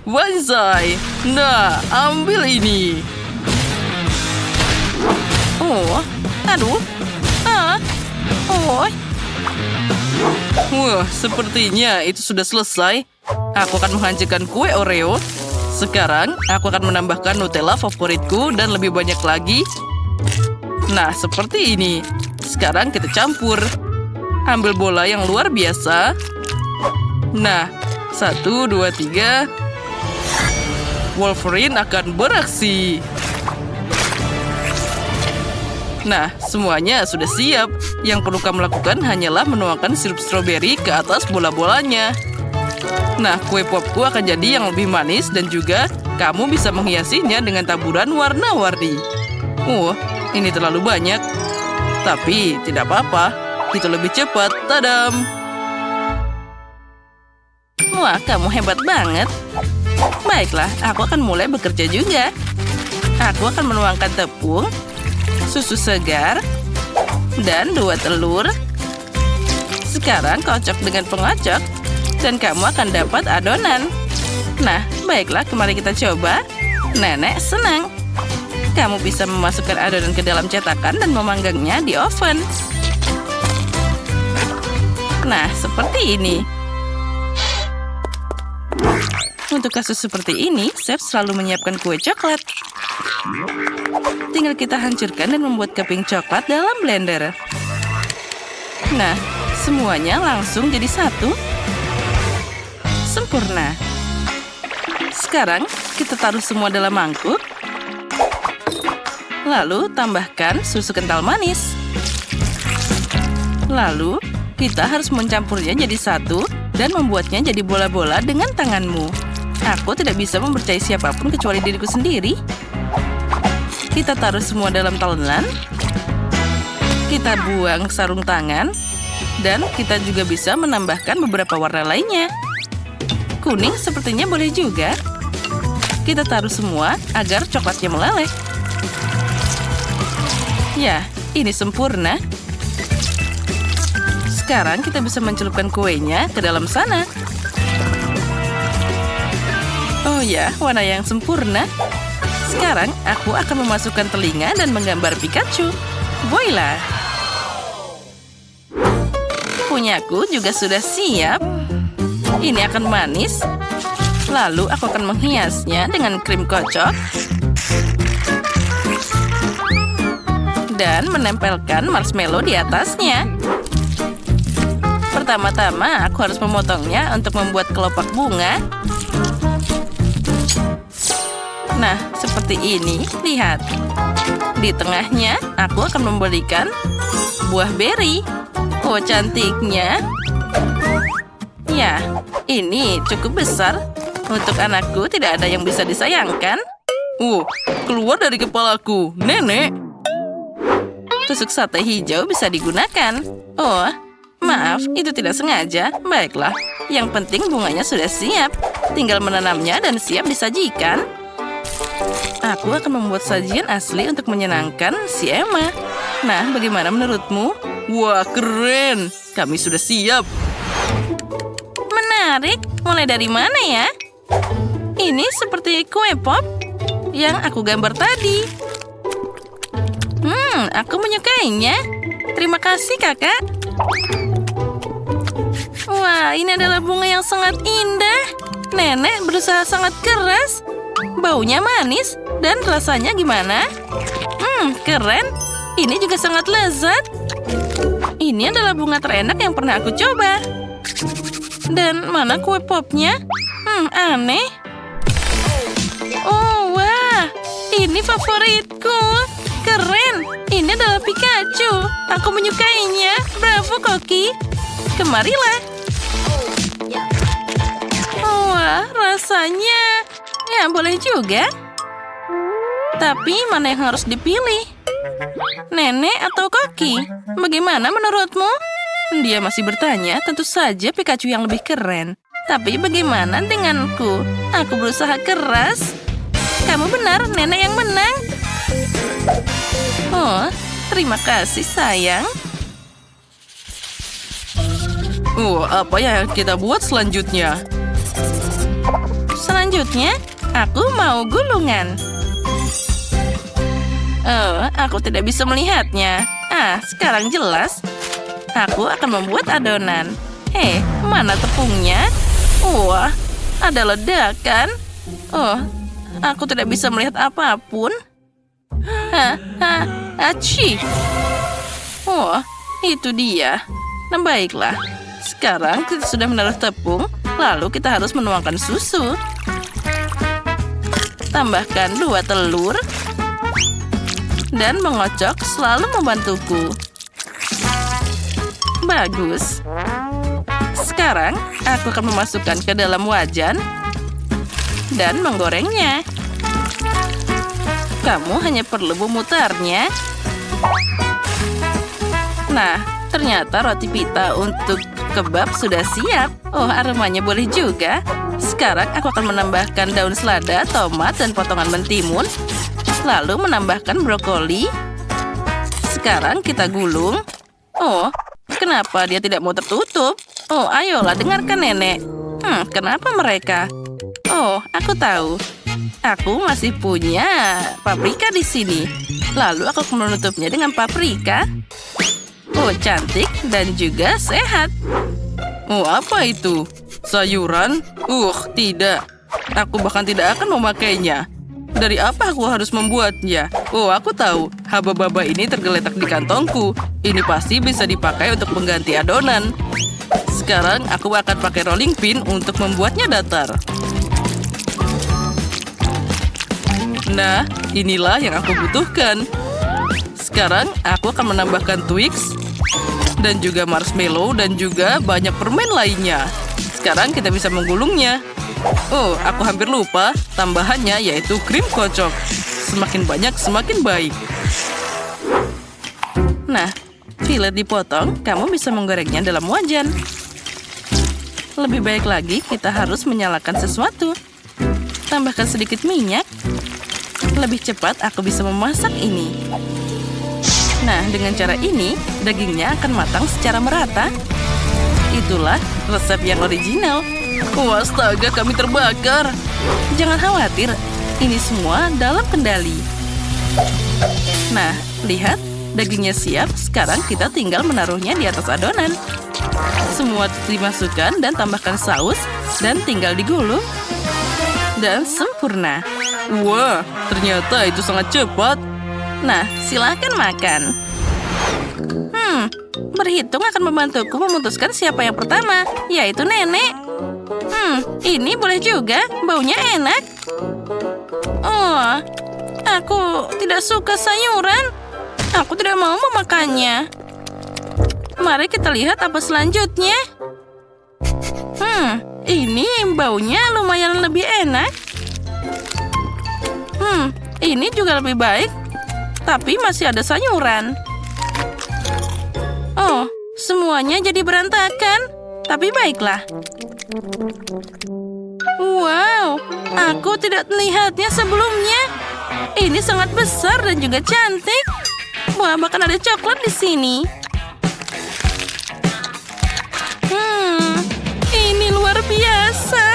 Banzai. Nah, ambil ini. Aduh. Wah, sepertinya itu sudah selesai. Aku akan menghancurkan kue Oreo. Sekarang, aku akan menambahkan Nutella favoritku dan lebih banyak lagi. Nah, seperti ini. Sekarang kita campur. Ambil bola yang luar biasa. Nah, 1, 2, 3. Wolverine akan beraksi. Nah, semuanya sudah siap. Yang perlu kamu lakukan hanyalah menuangkan sirup stroberi ke atas bola-bolanya. Nah, kue popku akan jadi yang lebih manis dan juga kamu bisa menghiasinya dengan taburan warna-warni. Ini terlalu banyak. Tapi tidak apa-apa. Itu lebih cepat. Tadam! Wah, kamu hebat banget. Baiklah, aku akan mulai bekerja juga. Aku akan menuangkan tepung, susu segar, dan 2 telur. Sekarang kocok dengan pengocok, dan kamu akan dapat adonan. Nah, baiklah, mari kita coba. Nenek senang. Kamu bisa memasukkan adonan ke dalam cetakan dan memanggangnya di oven. Nah, seperti ini. Untuk kasus seperti ini, chef selalu menyiapkan kue coklat. Tinggal kita hancurkan dan membuat keping coklat dalam blender. Nah, semuanya langsung jadi satu. Sempurna. Sekarang, kita taruh semua dalam mangkuk. Lalu, tambahkan susu kental manis. Lalu, kita harus mencampurnya jadi satu dan membuatnya jadi bola-bola dengan tanganmu. Aku tidak bisa mempercayai siapapun kecuali diriku sendiri. Kita taruh semua dalam talenan. Kita buang sarung tangan. Dan kita juga bisa menambahkan beberapa warna lainnya. Kuning sepertinya boleh juga. Kita taruh semua agar coklatnya meleleh. Ya, ini sempurna. Sekarang kita bisa mencelupkan kuenya ke dalam sana. Oh ya, warna yang sempurna. Sekarang aku akan memasukkan telinga dan menggambar Pikachu. Voila! Punyaku juga sudah siap. Ini akan manis. Lalu aku akan menghiasnya dengan krim kocok. Dan menempelkan marshmallow di atasnya. Pertama-tama aku harus memotongnya untuk membuat kelopak bunga. Nah, seperti ini. Lihat. Di tengahnya, aku akan memberikan buah beri. Oh, cantiknya. Ya, ini cukup besar. Untuk anakku tidak ada yang bisa disayangkan. Keluar dari kepalaku. Nenek. Tusuk sate hijau bisa digunakan. Oh, maaf, itu tidak sengaja. Baiklah, yang penting bunganya sudah siap. Tinggal menanamnya dan siap disajikan. Aku akan membuat sajian asli untuk menyenangkan si Emma. Nah, bagaimana menurutmu? Wah, keren! Kami sudah siap. Menarik. Mulai dari mana ya? Ini seperti kue pop yang aku gambar tadi. Aku menyukainya. Terima kasih, Kakak. Wah, ini adalah bunga yang sangat indah. Nenek berusaha sangat keras. Baunya manis dan rasanya gimana? Keren. Ini juga sangat lezat. Ini adalah bunga terenak yang pernah aku coba. Dan mana kue popnya? Aneh. Oh, wah. Ini favoritku. Keren. Ini adalah Pikachu. Aku menyukainya. Bravo, Koki. Kemarilah. Wah, rasanya. Ya, boleh juga. Tapi mana yang harus dipilih? Nenek atau Koki? Bagaimana menurutmu? Dia masih bertanya, tentu saja Pikachu yang lebih keren. Tapi bagaimana denganku? Aku berusaha keras. Kamu benar, nenek yang menang. Oh, terima kasih sayang. Apa yang kita buat selanjutnya? Selanjutnya, aku mau gulungan. Aku tidak bisa melihatnya. Sekarang jelas. Aku akan membuat adonan. Mana tepungnya? Wah, ada ledakan. Aku tidak bisa melihat apapun. Aci. Itu dia. Nah, baiklah. Sekarang kita sudah menaruh tepung, lalu kita harus menuangkan susu. Tambahkan 2 telur. Dan mengocok selalu membantuku. Bagus. Sekarang, aku akan memasukkan ke dalam wajan dan menggorengnya. Kamu hanya perlu memutarnya. Nah, ternyata roti pita untuk kebab sudah siap. Aromanya boleh juga. Sekarang aku akan menambahkan daun selada, tomat, dan potongan mentimun. Lalu menambahkan brokoli. Sekarang kita gulung. Kenapa dia tidak mau tertutup? Ayolah, dengarkan nenek. Kenapa mereka? Aku tahu. Aku masih punya paprika di sini. Lalu aku akan menutupnya dengan paprika. Cantik dan juga sehat. Apa itu? Sayuran? Tidak. Aku bahkan tidak akan memakainya. Dari apa aku harus membuatnya? Aku tahu. Haba-baba ini tergeletak di kantongku. Ini pasti bisa dipakai untuk mengganti adonan. Sekarang aku akan pakai rolling pin untuk membuatnya datar. Nah, inilah yang aku butuhkan. Sekarang aku akan menambahkan Twix dan juga marshmallow dan juga banyak permen lainnya. Sekarang kita bisa menggulungnya. Aku hampir lupa. Tambahannya yaitu krim kocok. Semakin banyak, semakin baik. Nah, filet dipotong, kamu bisa menggorengnya dalam wajan. Lebih baik lagi, kita harus menyalakan sesuatu. Tambahkan sedikit minyak. Lebih cepat aku bisa memasak ini. Nah, dengan cara ini, dagingnya akan matang secara merata. Itulah resep yang original. Astaga, kami terbakar. Jangan khawatir, ini semua dalam kendali. Nah, lihat, dagingnya siap. Sekarang kita tinggal menaruhnya di atas adonan. Semua dimasukkan dan tambahkan saus dan tinggal digulung. Dan sempurna. Wah, ternyata itu sangat cepat. Nah, silakan makan. Berhitung akan membantuku memutuskan siapa yang pertama, yaitu nenek. Ini boleh juga, baunya enak. Aku tidak suka sayuran. Aku tidak mau memakannya. Mari kita lihat apa selanjutnya. Ini baunya lumayan lebih enak. Ini juga lebih baik. Tapi masih ada sayuran. Semuanya jadi berantakan. Tapi baiklah. Wow, aku tidak melihatnya sebelumnya. Ini sangat besar dan juga cantik. Wah, bahkan ada coklat di sini. Ini luar biasa.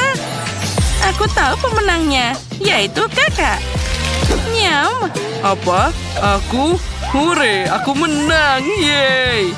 Aku tahu pemenangnya, yaitu kakak. Nyam. Apa? Aku? Hore, aku menang. Yeay.